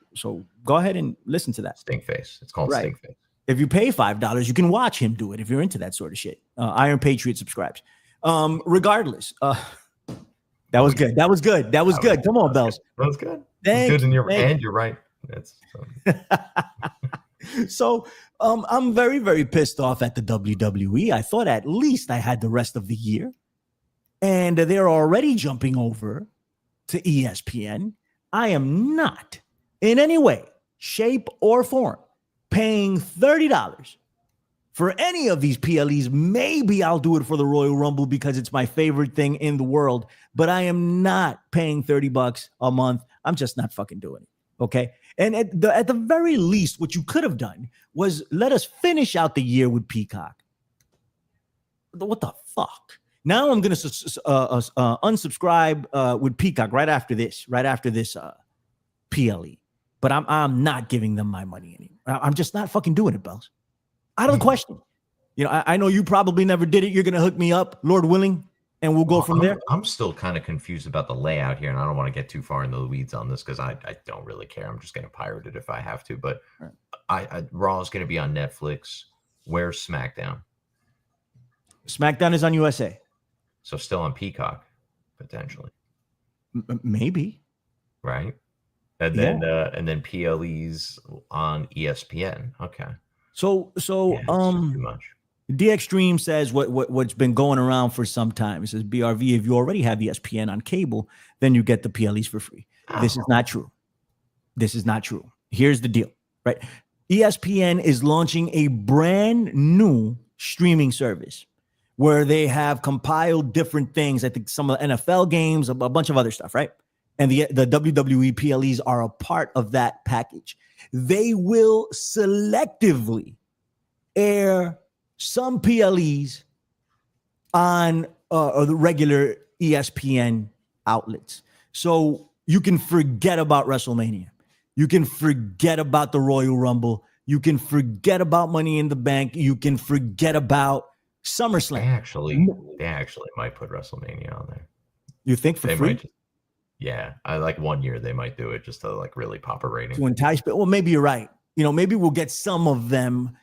go ahead and listen to that. Stink face. It's called Stink face. If you pay $5, you can watch him do it if you're into that sort of shit. Iron Patriot subscribes. Regardless, that was good. That was good. That was good. Come on, Bells. That was good. Good in your and you're right. That's so I'm very, very pissed off at the WWE. I thought at least I had the rest of the year. And they're already jumping over to ESPN. I am not in any way, shape, or form paying $30 for any of these PLEs. Maybe I'll do it for the Royal Rumble because it's my favorite thing in the world, but I am not paying $30 a month. I'm just not fucking doing it. Okay. And at the very least, what you could have done was let us finish out the year with Peacock. What the fuck? Now I'm going to unsubscribe with Peacock right after this PLE. But I'm not giving them my money anymore. I'm just not fucking doing it, Bells. Out of the question. You know, I know you probably never did it. You're going to hook me up, Lord willing, and we'll go from there. I'm still kind of confused about the layout here, and I don't want to get too far into the weeds on this because I don't really care. I'm just going to pirate it if I have to. But Raw is going to be on Netflix. Where's SmackDown? SmackDown is on USA. So still on Peacock, potentially. Maybe. Right? And then PLE's on ESPN. Okay. So too much. DX Stream says what's been going around for some time. It says, BRV, if you already have ESPN on cable, then you get the PLEs for free. Oh. This is not true. This is not true. Here's the deal, right? ESPN is launching a brand new streaming service where they have compiled different things. I think some of the NFL games, a bunch of other stuff, right? And the WWE PLEs are a part of that package. They will selectively air some PLEs on the regular ESPN outlets. So you can forget about WrestleMania. You can forget about the Royal Rumble. You can forget about Money in the Bank. You can forget about SummerSlam. They actually might put WrestleMania on there. You think for free? Yeah, I like 1 year they might do it just to like really pop a rating. To entice, but well, maybe you're right. You know, maybe we'll get some of them.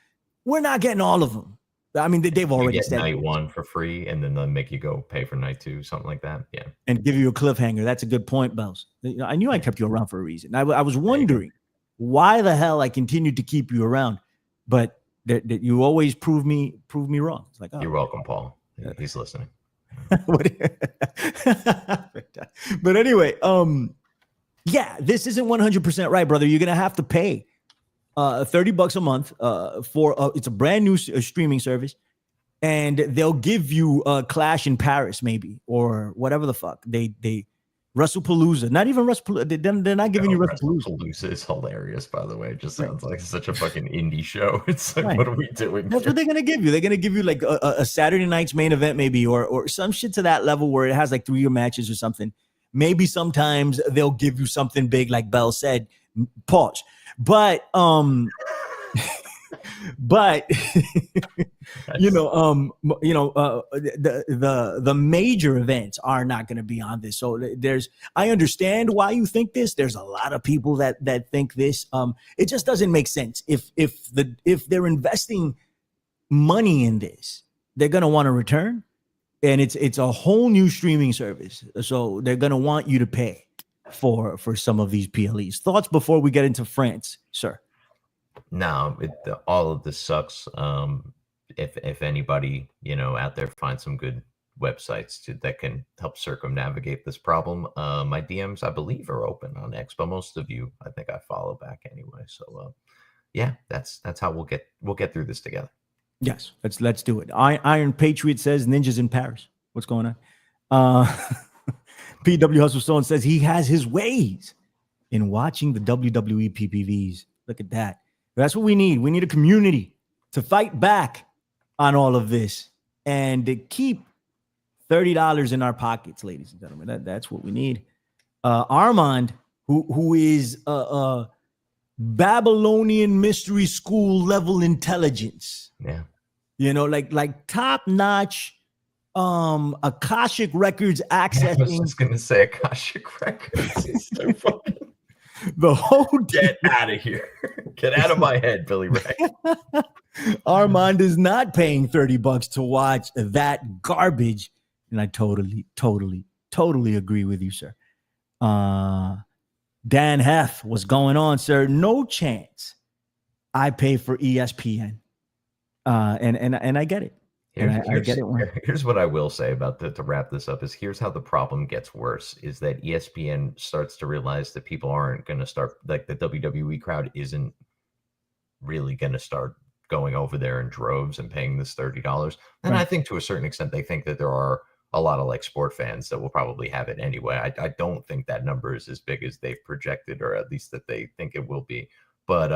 We're not getting all of them. I mean, they've already said night one for free, and then they'll make you go pay for night two, something like that. Yeah, and give you a cliffhanger. That's a good point, Bells. I knew I kept you around for a reason. I was wondering why the hell I continued to keep you around, but that you always prove me wrong. It's like, oh, you're welcome, Paul. Yeah, he's listening. But anyway, yeah, this isn't 100% right, brother. You're gonna have to pay $30 a month for it's a brand new streaming service, and they'll give you Clash in Paris, maybe, or whatever the fuck they WrestlePalooza. Not even WrestlePalooza. They're not giving you WrestlePalooza. WrestlePalooza is hilarious, by the way. It just sounds like such a fucking indie show. It's like, what are we doing? That's what they're gonna give you. They're gonna give you like a Saturday night's main event, maybe, or some shit to that level where it has like 3 matches or something. Maybe sometimes they'll give you something big, like Bell said. Pause. But but the major events are not going to be on this. So I understand why you think this. There's a lot of people that think this. It just doesn't make sense. If they're investing money in this, they're going to want to return, and it's a whole new streaming service. So they're going to want you to pay for some of these PLEs. Thoughts before we get into France, sir? No, all of this sucks. If anybody out there finds some good websites that can help circumnavigate this problem, my DMs I believe are open on X, but most of you I think I follow back anyway. So yeah, that's how we'll get through this together. Yes, let's do it. Iron Patriot says ninjas in Paris. What's going on? PW Hustle Stone says he has his ways in watching the WWE PPVs. Look at that. That's what we need. We need a community to fight back on all of this and to keep $30 in our pockets, ladies and gentlemen. That's what we need. Armand, who is Babylonian mystery school level intelligence. Yeah. You know, like top notch Akashic records I was accessing just gonna say Akashic Records is so funny. the whole Get out of here. Get out of my head, Billy Ray. Armand is not paying $30 to watch that garbage. And I totally agree with you, sir. Dan Heth, what's going on, sir? No chance I pay for ESPN. And I get it. Here's what I will say about to wrap this up is here's how the problem gets worse is that ESPN starts to realize that people aren't going to start, like the WWE crowd isn't really going to start going over there in droves and paying this $30. And I think to a certain extent, they think that there are a lot of like sport fans that will probably have it anyway. I don't think that number is as big as they've projected, or at least that they think it will be. But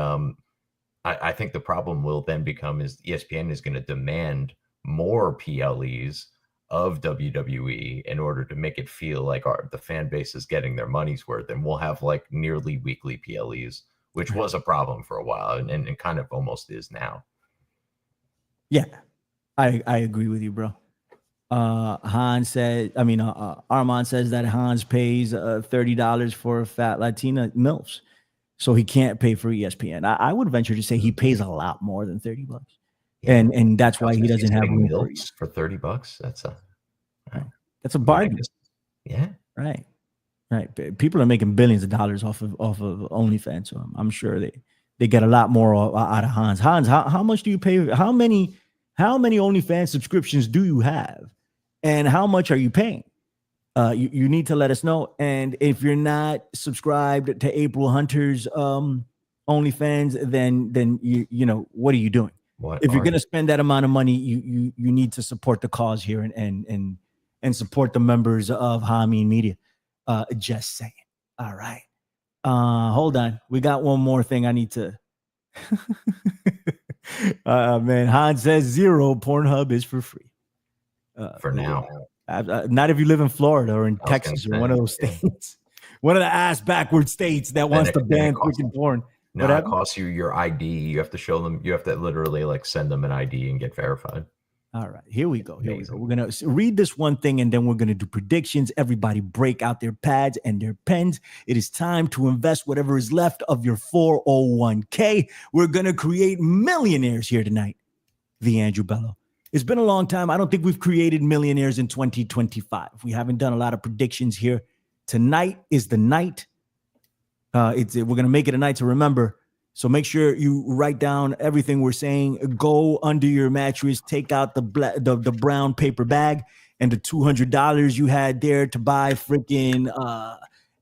I think the problem will then become is ESPN is going to demand more PLEs of WWE in order to make it feel like the fan base is getting their money's worth, and we'll have like nearly weekly PLEs, which was a problem for a while and kind of almost is now. Yeah, I agree with you, bro. Armand says that Hans pays $30 for fat Latina MILFs, so he can't pay for ESPN. I would venture to say he pays a lot more than $30. And that's why he doesn't have MILFs for $30. That's a bargain. Yeah. Right. People are making billions of dollars off of OnlyFans, so I'm sure they get a lot more out of Hans. Hans, how much do you pay? How many OnlyFans subscriptions do you have, and how much are you paying? You need to let us know. And if you're not subscribed to April Hunter's OnlyFans, then you know what are you doing? If you're going to spend that amount of money, you need to support the cause here and support the members of Hameen Media. Just saying. All right. Hold on. We got one more thing I need to. Man, Hans says 0. Pornhub is for free. For now. Not if you live in Florida or in Texas or one of those states. One of the ass backward states that wants to ban freaking porn. No, it costs you your ID. You have to show them. You have to literally like send them an ID and get verified. All right, here we go. We're going to read this one thing and then we're going to do predictions. Everybody break out their pads and their pens. It is time to invest whatever is left of your 401k. We're going to create millionaires here tonight. The Andrew Bello. It's been a long time. I don't think we've created millionaires in 2025. We haven't done a lot of predictions here. Tonight is the night. We're going to make it a night to remember. So make sure you write down everything we're saying. Go under your mattress, take out the brown paper bag and the $200 you had there to buy freaking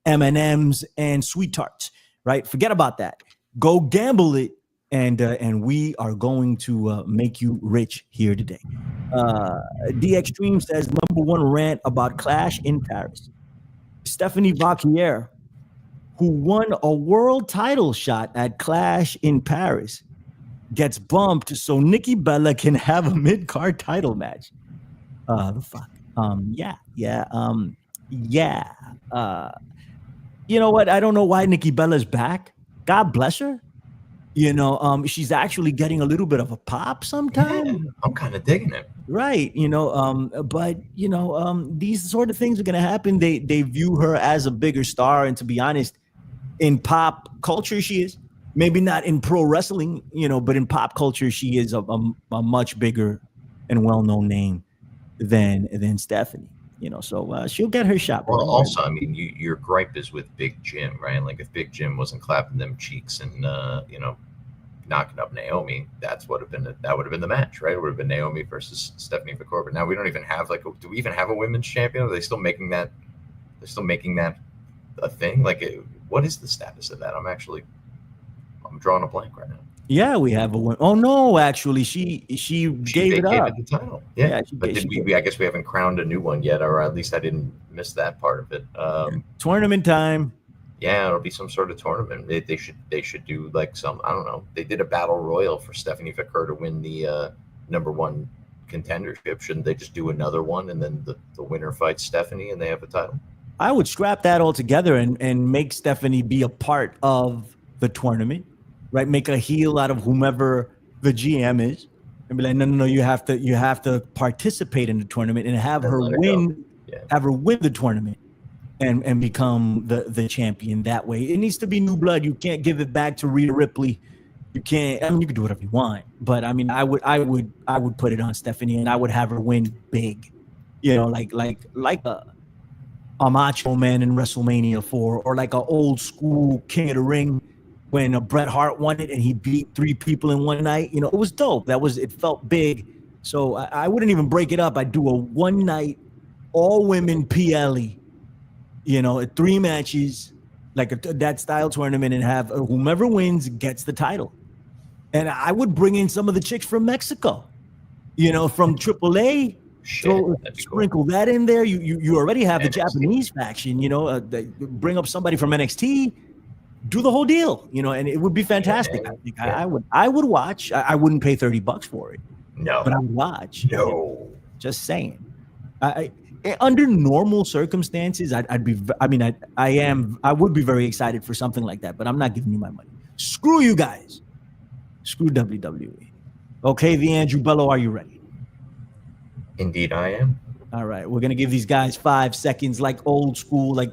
M&Ms and sweet tarts, right? Forget about that. Go gamble it, and we are going to make you rich here today. D Extreme says #1 rant about Clash in Paris. Stephanie Vauquier, who won a world title shot at Clash in Paris, gets bumped so Nikki Bella can have a mid-card title match. The fuck? You know what? I don't know why Nikki Bella's back. God bless her. You know, she's actually getting a little bit of a pop sometimes. Yeah, I'm kind of digging it. Right. You know, but you know, these sort of things are gonna happen. They view her as a bigger star, and to be honest, in pop culture, she is. Maybe not in pro wrestling, you know, but in pop culture, she is a much bigger and well-known name than Stephanie. You know, so she'll get her shot. Well, also, I mean, your gripe is with Big Jim, right? Like, if Big Jim wasn't clapping them cheeks and you know, knocking up Naomi, that would have been the match, right? It would have been Naomi versus Stephanie McCourt. But now we don't even have do we even have a women's champion? Are they still making that? They're still making that a thing? Like, what is the status of that? I'm drawing a blank right now. Yeah, we have a woman. Oh no, actually, she gave it up. The title. Yeah, but I guess we haven't crowned a new one yet, or at least I didn't miss that part of it. Tournament time. Yeah, it'll be some sort of tournament. They should do like some, I don't know. They did a battle royal for Stephanie McCourt to win the #1 contendership. Shouldn't they just do another one and then the winner fights Stephanie and they have a title? I would scrap that altogether and make Stephanie be a part of the tournament, right? Make a heel out of whomever the GM is, and be like, no, you have to participate in the tournament and have her win, have her win the tournament, and become the champion that way. It needs to be new blood. You can't give it back to Rhea Ripley. You can't. I mean, you can do whatever you want, but I mean, I would put it on Stephanie, and I would have her win big, like a Macho Man in WrestleMania 4, or like an old school King of the Ring when Bret Hart won it and he beat 3 people in one night. It was dope. It felt big. So I wouldn't even break it up. I'd do a one night all women PLE, 3 matches, like that style tournament, and have whomever wins gets the title. And I would bring in some of the chicks from Mexico, from AAA. Sprinkle that in there. You already have the Japanese faction. Bring up somebody from NXT, do the whole deal. And it would be fantastic. I think I would watch. I wouldn't pay $30 for it. No, but I would watch. No, just saying. Under normal circumstances, I would be very excited for something like that. But I'm not giving you my money. Screw you guys. Screw WWE. Okay, the Andrew Bello, are you ready? Indeed, I am. All right, we're gonna give these guys 5 seconds, like old school, like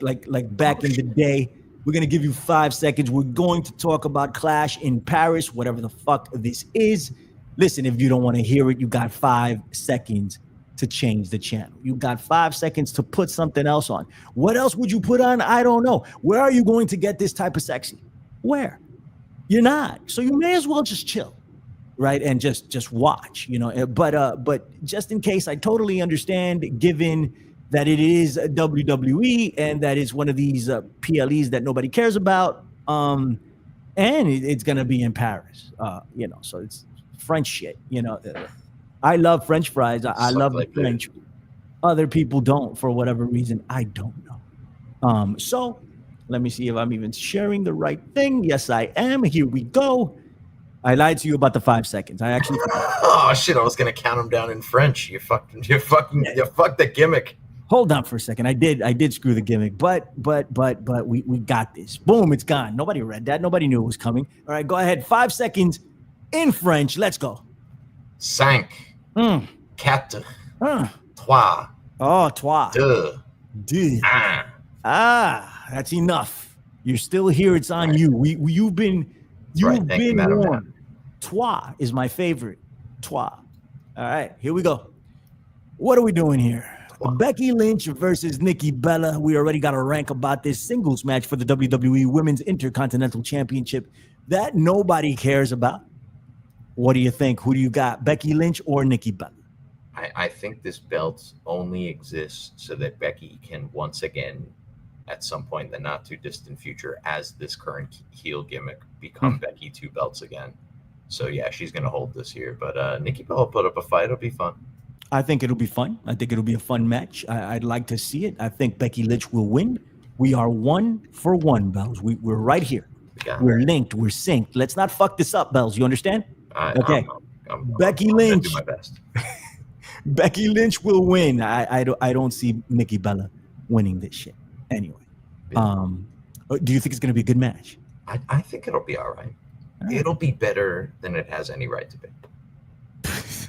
back in the day. We're gonna give you 5 seconds. We're going to talk about Clash in Paris, whatever the fuck this is. Listen, if you don't want to hear it, you got 5 seconds to change the channel. You got 5 seconds to put something else on. What else would you put on? I don't know. Where are you going to get this type of sexy? Where? You're not. So you may as well just chill. Right, and just watch, but just in case, I totally understand, given that it is WWE and that it's one of these PLEs that nobody cares about, and it's gonna be in Paris, so it's French shit, I love French fries, I love the French. Other people don't, for whatever reason, I don't know. So let me see if I'm even sharing the right thing. Yes, I am. Here we go. I lied to you about the 5 seconds. I actually. Oh shit! I was gonna count them down in French. You fucked the gimmick. Hold on for a second. I did screw the gimmick, but we got this. Boom! It's gone. Nobody read that. Nobody knew it was coming. All right, go ahead. 5 seconds in French. Let's go. 5, 4, 3, oh, 2, 1. That's enough. You're still here. It's on you. You've been warned. Toi is my favorite. Toi. All right, here we go. What are we doing here? Becky Lynch versus Nikki Bella. We already got a rank about this singles match for the WWE Women's Intercontinental Championship that nobody cares about. What do you think? Who do you got, Becky Lynch or Nikki Bella? I think this belt only exists so that Becky can once again, at some point in the not too distant future, as this current heel gimmick, become Becky 2 belts again. So yeah, she's going to hold this year, but Nikki Bella put up a fight. It'll be fun. I think it'll be fun. I think it'll be a fun match. I'd like to see it. I think Becky Lynch will win. We are 1 for 1, Bells. We're right here. We're linked. We're synced. Let's not fuck this up, Bells. You understand? Okay. Becky Lynch. I'm gonna do my best. Becky Lynch will win. I don't see Nikki Bella winning this shit. Anyway, do you think it's going to be a good match? I think it'll be all right. It'll be better than it has any right to be.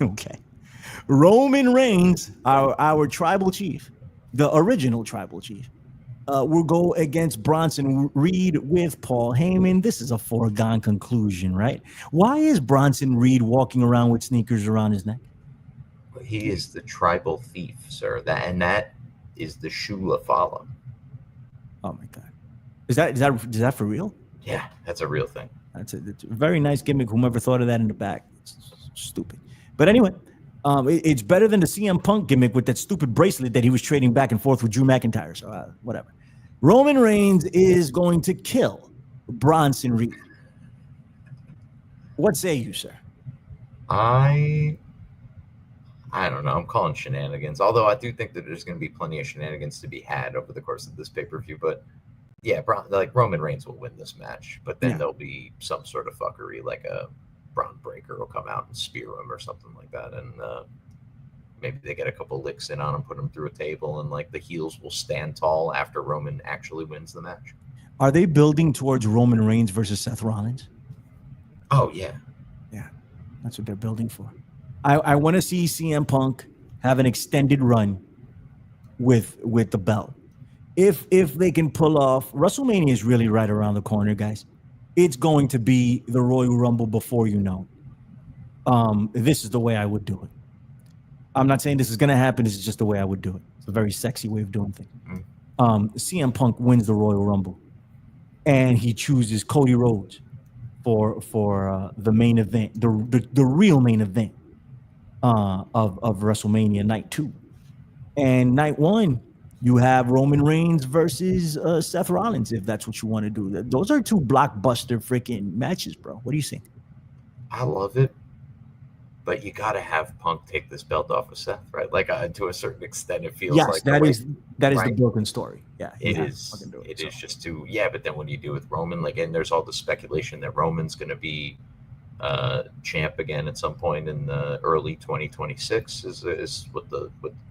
Okay. Roman Reigns, our tribal chief, the original tribal chief, will go against Bronson Reed with Paul Heyman. This is a foregone conclusion, right? Why is Bronson Reed walking around with sneakers around his neck? He is the tribal thief, sir. That is the Shula Fala. Oh my God, is that for real? Yeah, that's a real thing. That's a very nice gimmick. Whomever thought of that in the back, it's stupid. But anyway, it's better than the CM Punk gimmick with that stupid bracelet that he was trading back and forth with Drew McIntyre. So whatever. Roman Reigns is going to kill Bronson Reed. What say you, sir? I don't know. I'm calling shenanigans. Although I do think that there's going to be plenty of shenanigans to be had over the course of this pay-per-view. But yeah, Roman Reigns will win this match. But then there'll be some sort of fuckery, like a Braun Breaker will come out and spear him or something like that. And maybe they get a couple licks in on him, put him through a table, and like the heels will stand tall after Roman actually wins the match. Are they building towards Roman Reigns versus Seth Rollins? Oh yeah, that's what they're building for. I want to see CM Punk have an extended run with the belt. If they can pull off, WrestleMania is really right around the corner, guys. It's going to be the Royal Rumble before you know. This is the way I would do it. I'm not saying this is going to happen. This is just the way I would do it. It's a very sexy way of doing things. CM Punk wins the Royal Rumble, and he chooses Cody Rhodes for the main event, the real main event of WrestleMania night 2. And night 1, you have Roman Reigns versus Seth Rollins, if that's what you want to do. Those are 2 blockbuster freaking matches, bro. What do you think? I love it, but you got to have Punk take this belt off of Seth, right? Like to a certain extent, it feels like that is right? the broken story. Yeah, it is. It is just too. Yeah, but then what do you do with Roman? Like, and there's all the speculation that Roman's going to be champ again at some point in the early 2026 is what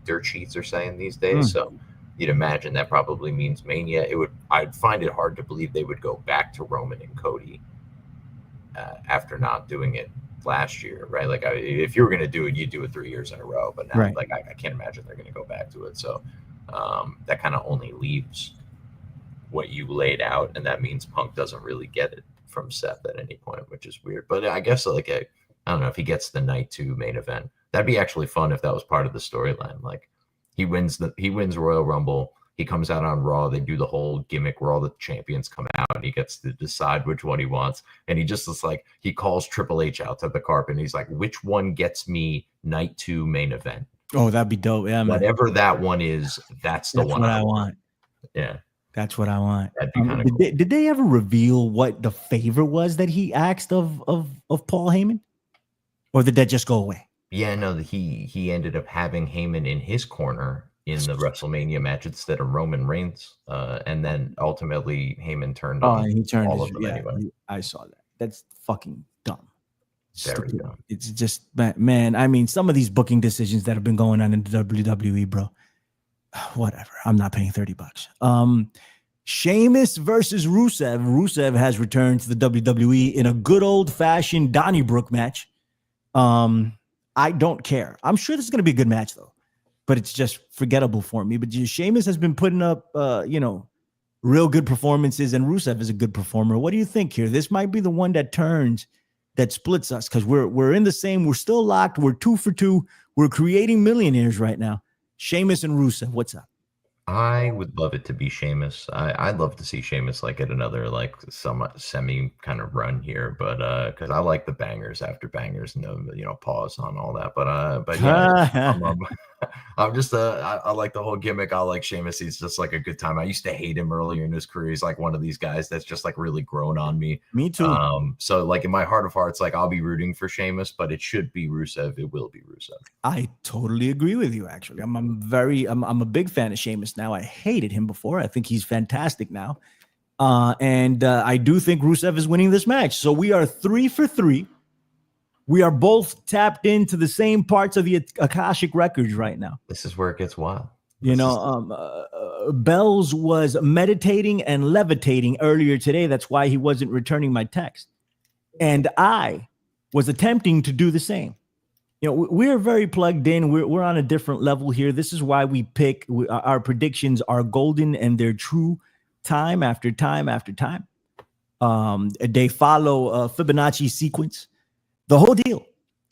dirt sheets are saying these days. So you'd imagine that probably means Mania. I'd find it hard to believe they would go back to Roman and Cody after not doing it last year, right? Like if you were going to do it, you'd do it 3 years in a row, but now like I can't imagine they're going to go back to it. So that kind of only leaves what you laid out, and that means Punk doesn't really get it from Seth at any point, which is weird. But I guess like I don't know if he gets the night 2 main event. That'd be actually fun if that was part of the storyline. Like he wins Royal Rumble, he comes out on Raw, they do the whole gimmick where all the champions come out and he gets to decide which one he wants. And he just is like, he calls Triple H out to the carpet and he's like, which one gets me night 2 main event? Oh, that'd be dope. Yeah, man. Whatever that one is, that's the one I want. Yeah. That's what I want. That'd be kind of cool. Did they ever reveal what the favor was that he asked of Paul Heyman? Or did that just go away? Yeah, no, he ended up having Heyman in his corner in the WrestleMania match instead of Roman Reigns. And then ultimately Heyman turned on all of them anyway. I saw that. That's fucking dumb. Very dumb. It's just, man, I mean, some of these booking decisions that have been going on in the WWE, bro. Whatever. I'm not paying $30. Sheamus versus Rusev. Rusev has returned to the WWE in a good old-fashioned Donnybrook match. I don't care. I'm sure this is going to be a good match, though. But it's just forgettable for me. But Sheamus has been putting up, real good performances, and Rusev is a good performer. What do you think here? This might be the one that turns, that splits us, because we're in the same. We're still locked. We're 2 for 2. We're creating millionaires right now. Sheamus and Rusev, what's up? I would love it to be Sheamus. I'd love to see Sheamus like get another like somewhat semi kind of run here, but because I like the bangers after bangers, and pause on all that. But yeah, I'm just I like the whole gimmick. I like Sheamus. He's just like a good time. I used to hate him earlier in his career. He's like one of these guys that's just like really grown on me. Me too. So like in my heart of hearts, like I'll be rooting for Sheamus, but it should be Rusev. It will be Rusev. I totally agree with you. Actually, I'm a big fan of Sheamus now. I hated him before. I think he's fantastic now. And I do think Rusev is winning this match. So we are 3 for 3. We are both tapped into the same parts of the Akashic records right now. This is where it gets wild. Bells was meditating and levitating earlier today. That's why he wasn't returning my text. And I was attempting to do the same. We're very plugged in. We're on a different level here. This is why we pick our predictions are golden and they're true time after time after time. They follow a Fibonacci sequence, the whole deal.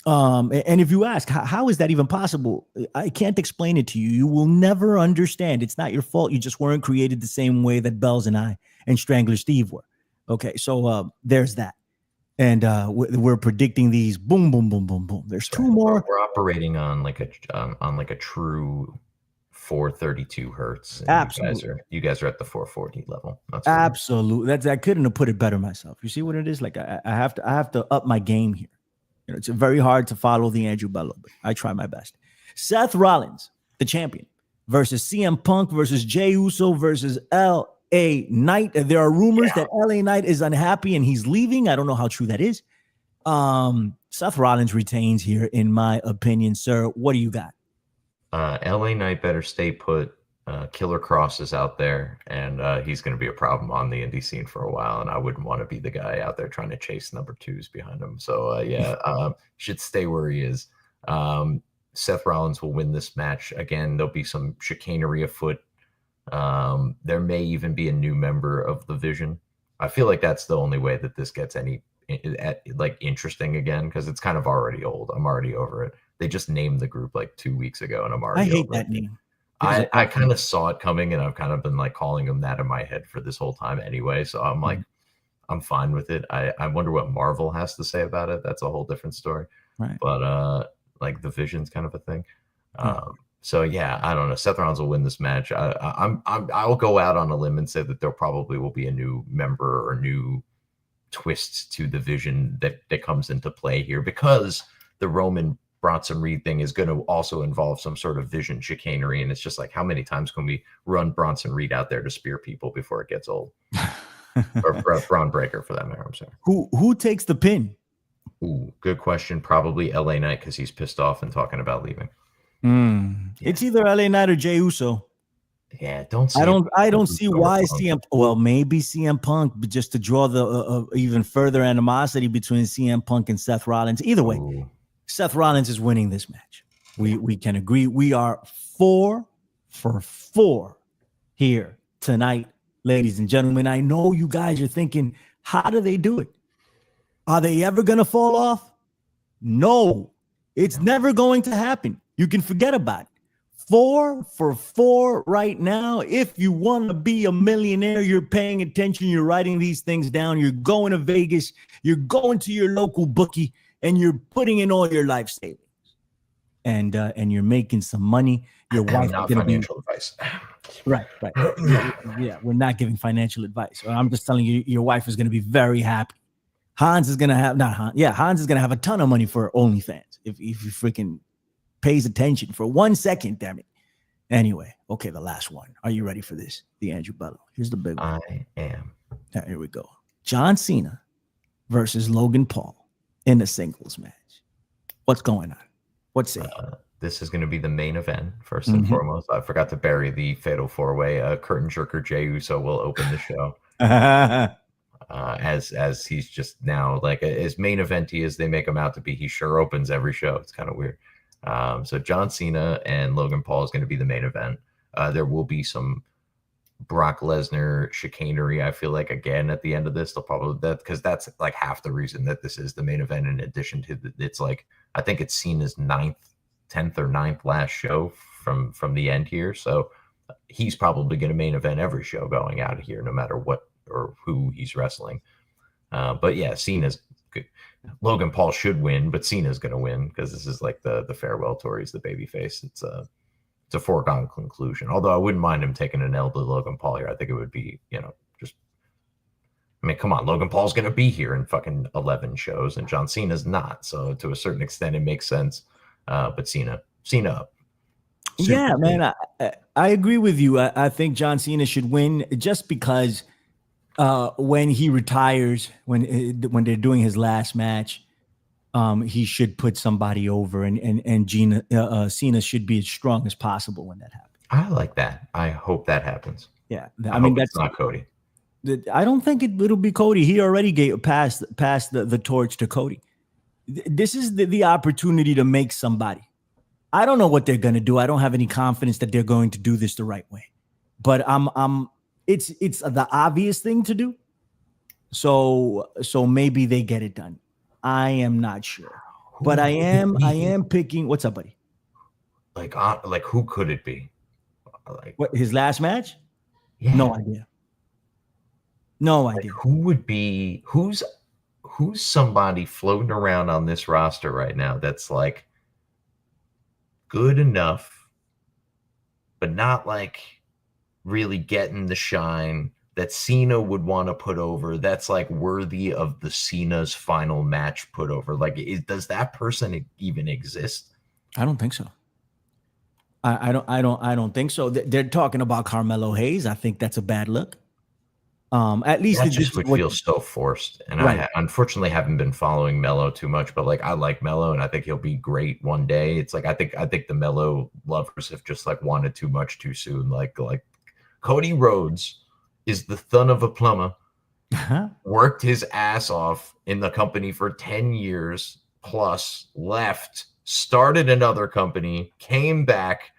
And if you ask, how is that even possible? I can't explain it to you. You will never understand. It's not your fault. You just weren't created the same way that Bells and I and Strangler Steve were. Okay, so there's that. And we're predicting these boom, boom, boom, boom, boom. There's 2 more. We're operating on like a true 432 hertz. Absolutely. You guys are at the 440 level. That's absolutely. I couldn't have put it better myself. You see what it is? Like I have to up my game here. It's very hard to follow the Andrew Bello, but I try my best. Seth Rollins, the champion, versus CM Punk versus Jey Uso versus L.A. Knight. There are rumors that L.A. Knight is unhappy and he's leaving. I don't know how true that is. Seth Rollins retains here, in my opinion, sir. What do you got? LA Knight better stay put. Killer Cross is out there, and he's going to be a problem on the indie scene for a while. And I wouldn't want to be the guy out there trying to chase number twos behind him. So should stay where he is. Seth Rollins will win this match. Again, there'll be some chicanery afoot. There may even be a new member of the Vision. I feel like that's the only way that this gets any like interesting again, because it's kind of already old. I'm already over it. They just named the group like 2 weeks ago, and I'm already. I hate that name. I kind of saw it coming, and I've kind of been like calling them that in my head for this whole time anyway. So I'm like, I'm fine with it. I wonder what Marvel has to say about it. That's a whole different story. Right. But like the Vision's kind of a thing. So yeah, I don't know. Seth Rollins will win this match. I'll go out on a limb and say that there probably will be a new member or new twists to the Vision that comes into play here, because the Roman Bronson Reed thing is going to also involve some sort of Vision chicanery. And it's just like, how many times can we run Bronson Reed out there to spear people before it gets old? Or Braun Breaker, for that matter. I'm sorry. Who takes the pin? Ooh, good question. Probably LA Knight, because he's pissed off and talking about leaving. Yeah. It's either LA Knight or Jey Uso. Yeah, don't. I don't see why CM. Well, maybe CM Punk, but just to draw the even further animosity between CM Punk and Seth Rollins. Either way, Seth Rollins is winning this match. We can agree. We are 4 for 4 here tonight, ladies and gentlemen. I know you guys are thinking, how do they do it? Are they ever going to fall off? No, it's never going to happen. You can forget about it. 4 for 4 right now. If you want to be a millionaire, you're paying attention, you're writing these things down, you're going to Vegas, you're going to your local bookie, and you're putting in all your life savings. And you're making some money. Your wife not financial advice. Right. Yeah, we're not giving financial advice. I'm just telling you, your wife is going to be very happy. Hans is going to have Hans is going to have a ton of money for OnlyFans if he freaking pays attention for 1 second, damn it. Anyway, okay, the last one. Are you ready for this? The Andrew Bello. Here's the big one. I am. Here we go. John Cena versus Logan Paul in a singles match. What's going on? What's it? This is going to be the main event, first and foremost. I forgot to bury the fatal four-way. Curtain jerker Jey Uso will open the show. As he's just now, like, as main eventy as they make him out to be, he sure opens every show. It's kind of weird. So John Cena and Logan Paul is going to be the main event. There will be some Brock Lesnar chicanery, I feel like, again at the end of this. They'll probably, that because that's like half the reason that this is the main event, in addition to it's like, I think it's Cena's 10th or 9th last show from the end here. So he's probably going to main event every show going out of here, no matter what or who he's wrestling. But yeah, Cena's good. Logan Paul should win, but Cena's going to win because this is like the farewell tour. He's the babyface. It's a foregone conclusion. Although I wouldn't mind him taking an L to Logan Paul here. I think it would be, just, I mean, come on, Logan Paul's going to be here in fucking 11 shows, and John Cena's not. So to a certain extent, it makes sense. But Cena up. Yeah, man, I agree with you. I think John Cena should win just because when he retires, when they're doing his last match, he should put somebody over, and Cena should be as strong as possible when that happens. I like that. I hope that happens. Yeah, I mean, that's not Cody. I don't think it'll be Cody. He already passed the torch to Cody. This is the opportunity to make somebody. I don't know what they're going to do. I don't have any confidence that they're going to do this the right way, but it's the obvious thing to do. So maybe they get it done. I am not sure, but I am picking. What's up, buddy? Like who could it be? Like what, his last match? Yeah. No idea. Who would be? Who's somebody floating around on this roster right now that's like good enough, but not like really getting the shine that Cena would want to put over, that's like worthy of the Cena's final match put over? Like, does that person even exist? I don't think so. I don't think so. They're talking about Carmelo Hayes. I think that's a bad look. At least That this just is would what, feel so forced. And right. I unfortunately haven't been following Mello too much, but like I like Mello and I think he'll be great one day. It's like I think the Mello lovers have just like wanted too much too soon. Like Cody Rhodes is the son of a plumber, worked his ass off in the company for 10 years plus, left, started another company, came back,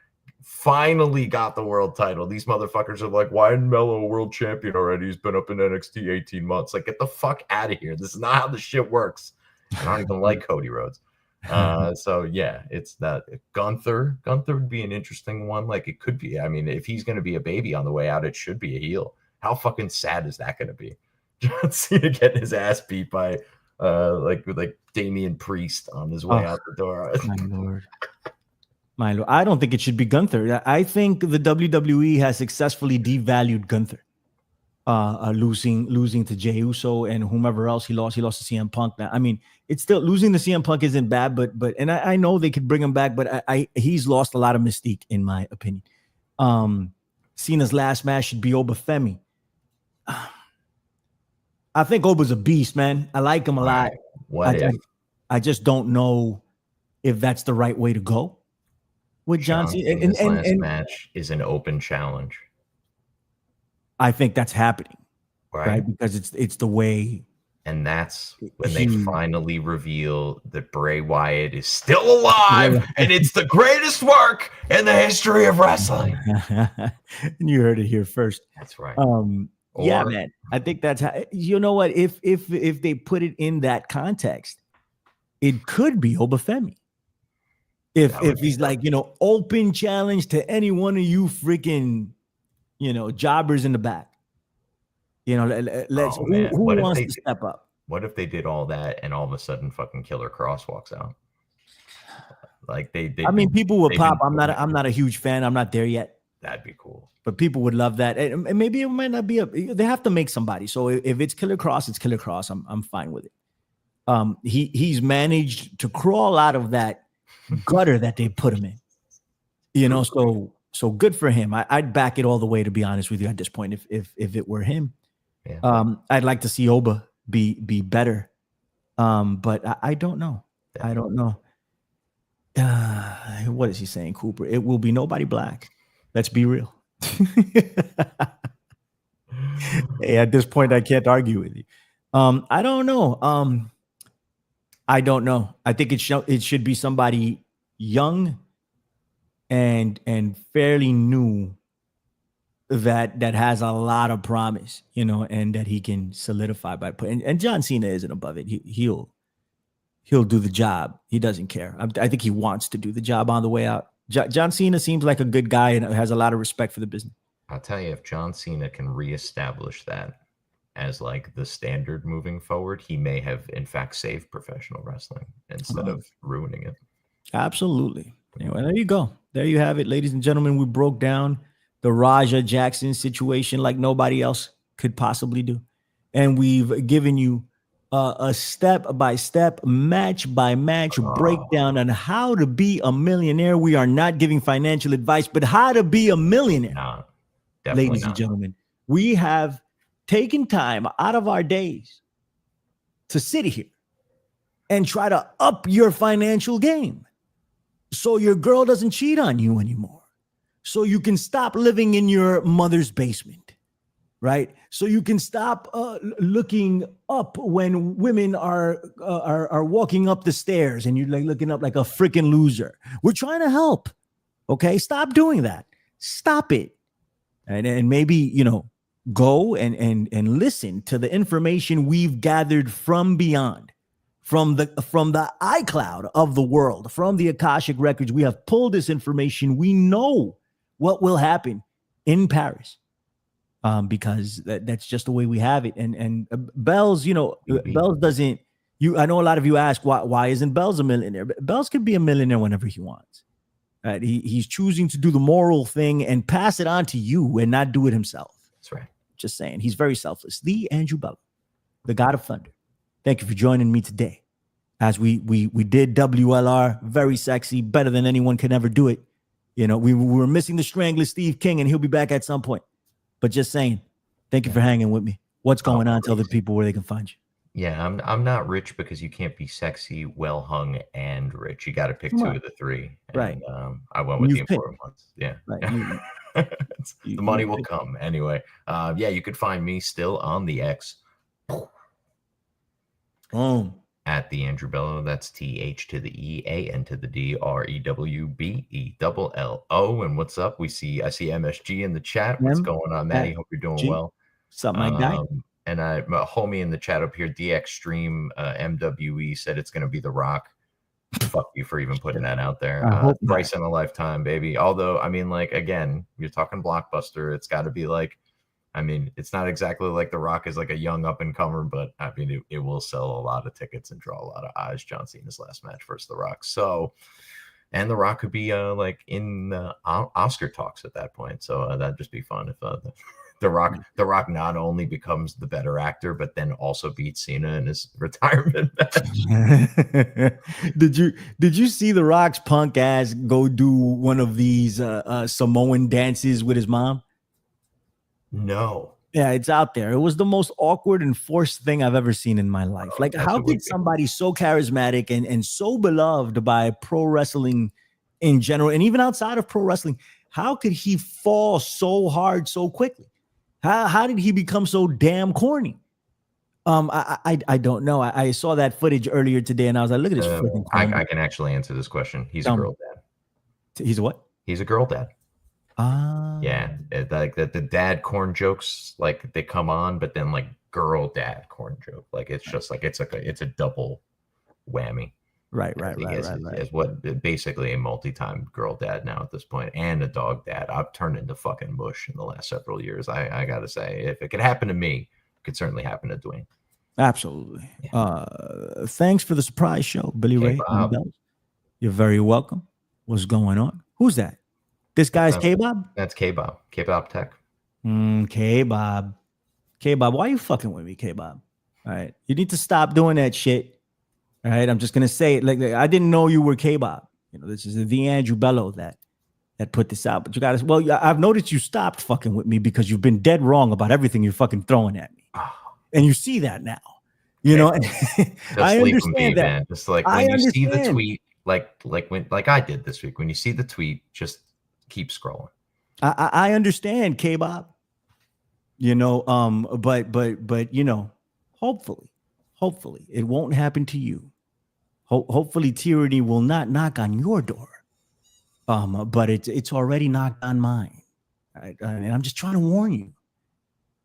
finally got the world title. These motherfuckers are like, why isn't Mello a world champion already? He's been up in NXT 18 months. Like, get the fuck out of here. This is not how the shit works. I don't even like Cody Rhodes. So yeah, it's that Gunther would be an interesting one. Like it could be. I mean, if he's going to be a baby on the way out, it should be a heel. How fucking sad is that going to be? John Cena getting his ass beat by like Damian Priest on his way out the door. My lord. My lord, I don't think it should be Gunther. I think the WWE has successfully devalued Gunther, losing to Jey Uso and whomever else he lost. He lost to CM Punk. Now, I mean, it's still losing to CM Punk isn't bad, but and I know they could bring him back, but he's lost a lot of mystique in my opinion. Cena's last match should be Oba Femi. I think Oba's a beast, man. I like him a lot. I just don't know if that's the right way to go. With John Cena, and match is an open challenge. I think that's happening, right? Because it's the way. And that's when they finally reveal that Bray Wyatt is still alive, and it's the greatest work in the history of wrestling. And you heard it here first. That's right. Yeah, man. I think that's how. You know what? If they put it in that context, it could be Oba Femi. If he's like, open challenge to any one of you freaking, jobbers in the back. Let's who wants to step up? What if they did all that and all of a sudden fucking Killer Cross walks out? Like people would pop. I'm not a huge fan. I'm not there yet. That'd be cool. But people would love that. And maybe it might not be they have to make somebody. So if it's Killer Cross, it's Killer Cross. I'm fine with it. He's managed to crawl out of that gutter that they put him in, so good for him. I'd back it all the way, to be honest with you, at this point. If it were him, I'd like to see Oba be better, but I don't know. I don't know. What is he saying, Cooper? It will be nobody black. Let's be real. Hey, at this point, I can't argue with you. I don't know. I don't know. I think it should be somebody young and fairly new that has a lot of promise, and that he can solidify by putting. And John Cena isn't above it. He'll do the job. He doesn't care. I think he wants to do the job on the way out. John Cena seems like a good guy and has a lot of respect for the business. I'll tell you, if John Cena can reestablish that as like the standard moving forward, he may have in fact saved professional wrestling instead of ruining it. Absolutely. Anyway, there you go. There you have it, ladies and gentlemen. We broke down the Raja Jackson situation like nobody else could possibly do. And we've given you a step-by-step, match-by-match breakdown on how to be a millionaire. We are not giving financial advice, but how to be a millionaire. No, ladies and gentlemen, we have taken time out of our days to sit here and try to up your financial game so your girl doesn't cheat on you anymore, so you can stop living in your mother's basement, right? So you can stop looking up when women are walking up the stairs and you're like looking up like a freaking loser. We're trying to help. Okay, stop doing that. Stop it. And maybe, go and listen to the information we've gathered from beyond, from the iCloud of the world, from the Akashic records. We have pulled this information. We know what will happen in Paris, because that's just the way we have it. And Bells, Bells doesn't. I know a lot of you ask why isn't Bells a millionaire? Bells could be a millionaire whenever he wants. Right? He's choosing to do the moral thing and pass it on to you and not do it himself. That's right. Just saying. He's very selfless. The Andrew Bello, the God of Thunder. Thank you for joining me today. As we did WLR, very sexy, better than anyone can ever do it. We were missing the Strangler, Steve King, and he'll be back at some point. But just saying, Thank you for hanging with me. What's going on? Tell the people where they can find you. Yeah, I'm not rich because you can't be sexy, well hung, and rich. You got to pick two of the three. And, Right. I went with the important ones. Yeah. Right. The money will come anyway. Yeah, you could find me still on the X. Boom. At the Andrew Bello. That's TH to the E, A-N to the D, REWBELLO. And what's up? I see MSG in the chat. What's going on, Maddie? Hope you're doing well. Something like that. And my homie in the chat up here, DX Stream MWE, said it's going to be The Rock. Fuck you for even putting that out there. Price in a lifetime, baby. Although, I mean, like, again, you're talking blockbuster. It's got to be like, I mean, it's not exactly like The Rock is like a young up and comer, but I mean, it will sell a lot of tickets and draw a lot of eyes. John Cena's last match versus The Rock. So, and The Rock could be like in Oscar talks at that point. So that'd just be fun if The Rock not only becomes the better actor, but then also beats Cena in his retirement match. Did you see The Rock's punk ass go do one of these Samoan dances with his mom? No. Yeah, it's out there. It was the most awkward and forced thing I've ever seen in my life. Like, how could somebody so charismatic and so beloved by pro wrestling in general, and even outside of pro wrestling, how could he fall so hard so quickly? How did he become so damn corny? I don't know. I saw that footage earlier today, and I was like, look at this freaking corny. I can actually answer this question. He's a girl dad. He's a what? He's a girl dad. Yeah, like the dad corn jokes, like they come on, but then like girl dad corn joke, like it's just like it's a double whammy. Right. As what basically a multi-time girl dad now at this point, and a dog dad. I've turned into fucking mush in the last several years. I gotta say, if it could happen to me, it could certainly happen to Dwayne. Absolutely. Yeah. Thanks for the surprise show, Billy Ray. You're very welcome. What's going on? Who's that? This guy's K-Bob? That's K-Bob. K-Bob Tech. K-Bob. K-Bob, why are you fucking with me, K-Bob? All right. You need to stop doing that shit. All right. I'm just going to say it. Like, I didn't know you were K-Bob. You know, this is the Andrew Bello that put this out. But you got to, well, I've noticed you stopped fucking with me because you've been dead wrong about everything you're fucking throwing at me. And you see that now. You know, I understand that. Man. Just like when you see the tweet, like I did this week, when you see the tweet, just keep scrolling. I understand, K-Bob. You know, but you know, hopefully it won't happen to you. Hopefully tyranny will not knock on your door. But it's already knocked on mine. Right? And I'm just trying to warn you.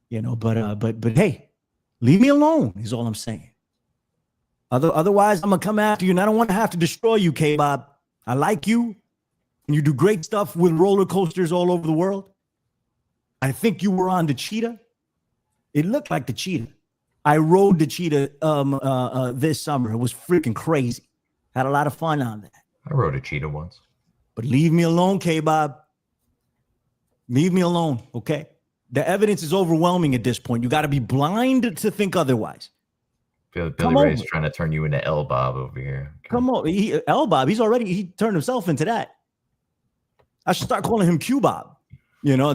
You know, but hey, leave me alone is all I'm saying. Otherwise, I'm gonna come after you, and I don't want to have to destroy you, K-Bob. I like you. And you do great stuff with roller coasters all over the world. I think you were on the cheetah. It looked like the cheetah. I rode the cheetah this summer. It was freaking crazy. Had a lot of fun on that. I rode a cheetah once. But leave me alone, K-Bob. Leave me alone, okay? The evidence is overwhelming at this point. You got to be blind to think otherwise. Billy Ray's trying to turn you into L-Bob over here. Come on. L-Bob, he turned himself into that. I should start calling him Q-Bob. You know,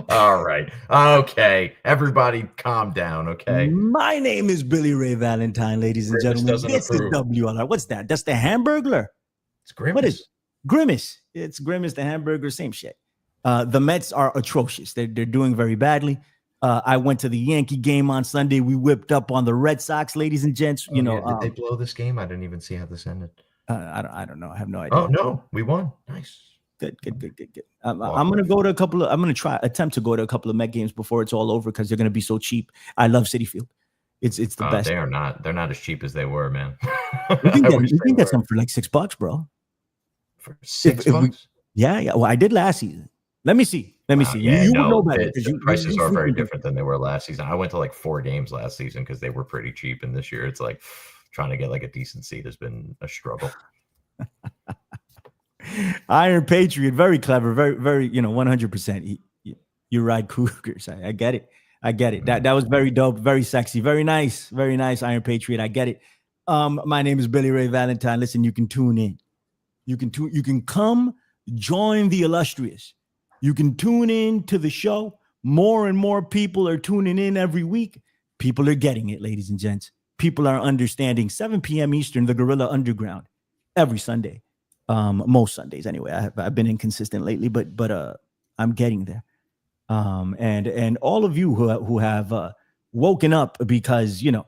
All right. Okay. Everybody calm down, okay? My name is Billy Ray Valentine, ladies and gentlemen. This is WLR. What's that? That's the Hamburglar. It's Grimace. What is it? Grimace. It's Grimace, the Hamburger, same shit. The Mets are atrocious. They're doing very badly. I went to the Yankee game on Sunday. We whipped up on the Red Sox, ladies and gents. You know, did they blow this game? I didn't even see how this ended. I don't know. I have no idea. Oh no, we won. Nice. Good. I'm gonna go to a couple of. I'm gonna attempt to go to a couple of Met games before it's all over because they're gonna be so cheap. I love Citi Field. It's the best. They are not. They're not as cheap as they were, man. You can get some for like $6, bro. For $6? Yeah. Well, I did last season. Let me see. Yeah, you would know better. The prices are very different than they were last season. I went to like 4 games last season because they were pretty cheap, and this year it's like trying to get like a decent seat has been a struggle. Iron Patriot, very clever, very, very, 100%. You ride Cougars. I get it. That was very dope, very sexy, very nice, Iron Patriot. I get it. My name is Billy Ray Valentine. Listen, you can tune in. You can come join the illustrious You can tune in to the show. More and more people are tuning in every week. People are getting it, ladies and gents. People are understanding. 7 p.m. Eastern, the Gorilla Underground, every Sunday. Most Sundays, anyway. I've been inconsistent lately, but I'm getting there. And all of you who have woken up because your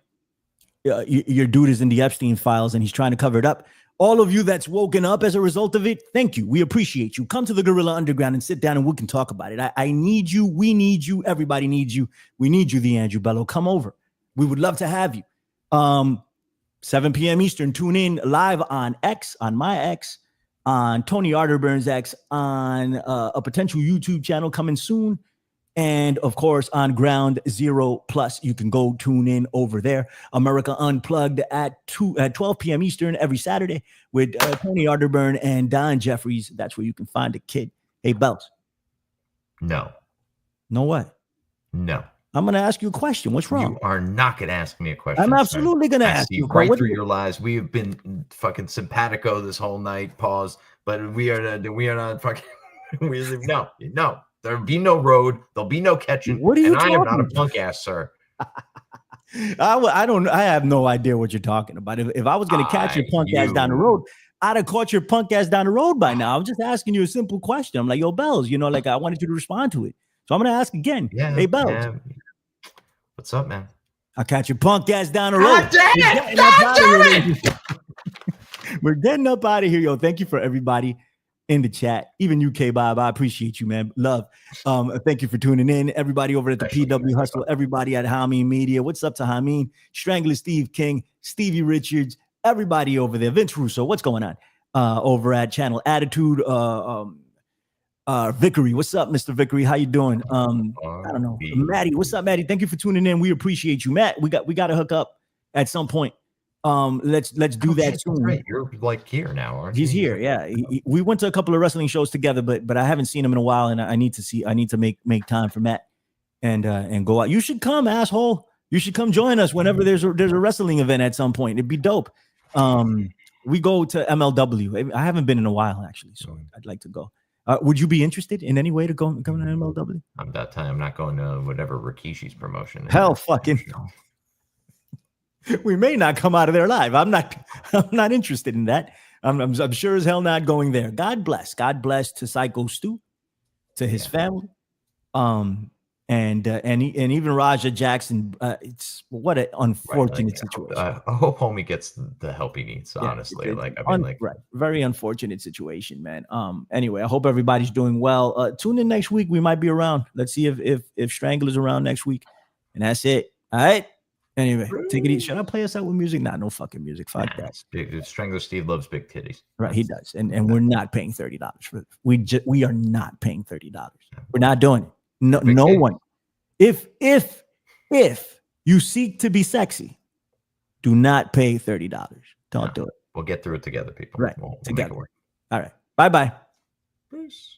dude is in the Epstein files and he's trying to cover it up. All of you that's woken up as a result of it, thank you. We appreciate you. Come to the Gorilla Underground and sit down and we can talk about it. I need you. We need you. Everybody needs you. We need you, the Andrew Bello. Come over. We would love to have you. 7 p.m. Eastern, tune in live on X, on my X, on Tony Arterburn's X, on a potential YouTube channel coming soon. And of course, on Ground Zero Plus, you can go tune in over there. America Unplugged at 12 p.m. Eastern every Saturday with Tony Arterburn and Don Jeffries. That's where you can find the kid. Hey, Bells. No. No what? No. I'm going to ask you a question. What's wrong? You are not going to ask me a question. I'm absolutely going to ask you. Right through your lies. We have been fucking simpatico this whole night. Pause. But we are not fucking. No. There'll be no road. There'll be no catching. What are you talking about? I am not a about? punk ass, sir. I have no idea what you're talking about. If I was going to catch your punk ass down the road, I'd have caught your punk ass down the road by now. I'm just asking you a simple question. I'm like, yo, Bells, I wanted you to respond to it. So I'm going to ask again. Yeah, hey, Bells. Yeah. What's up, man? I'll catch your punk ass down the road. God damn it! We're getting up out of here, yo. Thank you for everybody in the chat, even UK Bob. I appreciate you, man. Love. Thank you for tuning in. Everybody over at the PW Hustle, everybody at Hameen Media. What's up to Hameen? Strangler Steve King, Stevie Richards, everybody over there. Vince Russo, what's going on? Over at Channel Attitude, Vickery. What's up, Mr. Vickery? How you doing? I don't know. Maddie, what's up, Maddie? Thank you for tuning in. We appreciate you. Matt, we got to hook up at some point. Let's do that soon. Right. You're like here now, aren't you? He's here. Yeah. We went to a couple of wrestling shows together, but I haven't seen him in a while, and I need to make time for Matt and go out. You should come, asshole. You should come join us whenever there's a wrestling event at some point. It'd be dope. We go to MLW. I haven't been in a while actually, so I'd like to go. Would you be interested in any way to come to MLW? I'm that time. I'm not going to whatever Rakishi's promotion. Hell, fucking. We may not come out of there alive. I'm not interested in that. I'm sure as hell not going there. God bless to Psycho Stu, to his family, and even Raja Jackson. It's what an unfortunate situation. I hope homie gets the help he needs. Honestly, very unfortunate situation, man. Anyway, I hope everybody's doing well. Tune in next week. We might be around. Let's see if Strangler's around next week, and that's it. All right. Anyway, take it easy. Should I play us out with music? Nah, no fucking music. Fuck that. Strangler Steve loves big titties. Right, he does. And we're not paying $30 for it. We are not paying $30. We're not doing it. No one. If you seek to be sexy, do not pay $30. Don't do it. We'll get through it together, people. Right. We'll together. make it work. All right. Bye-bye. Peace.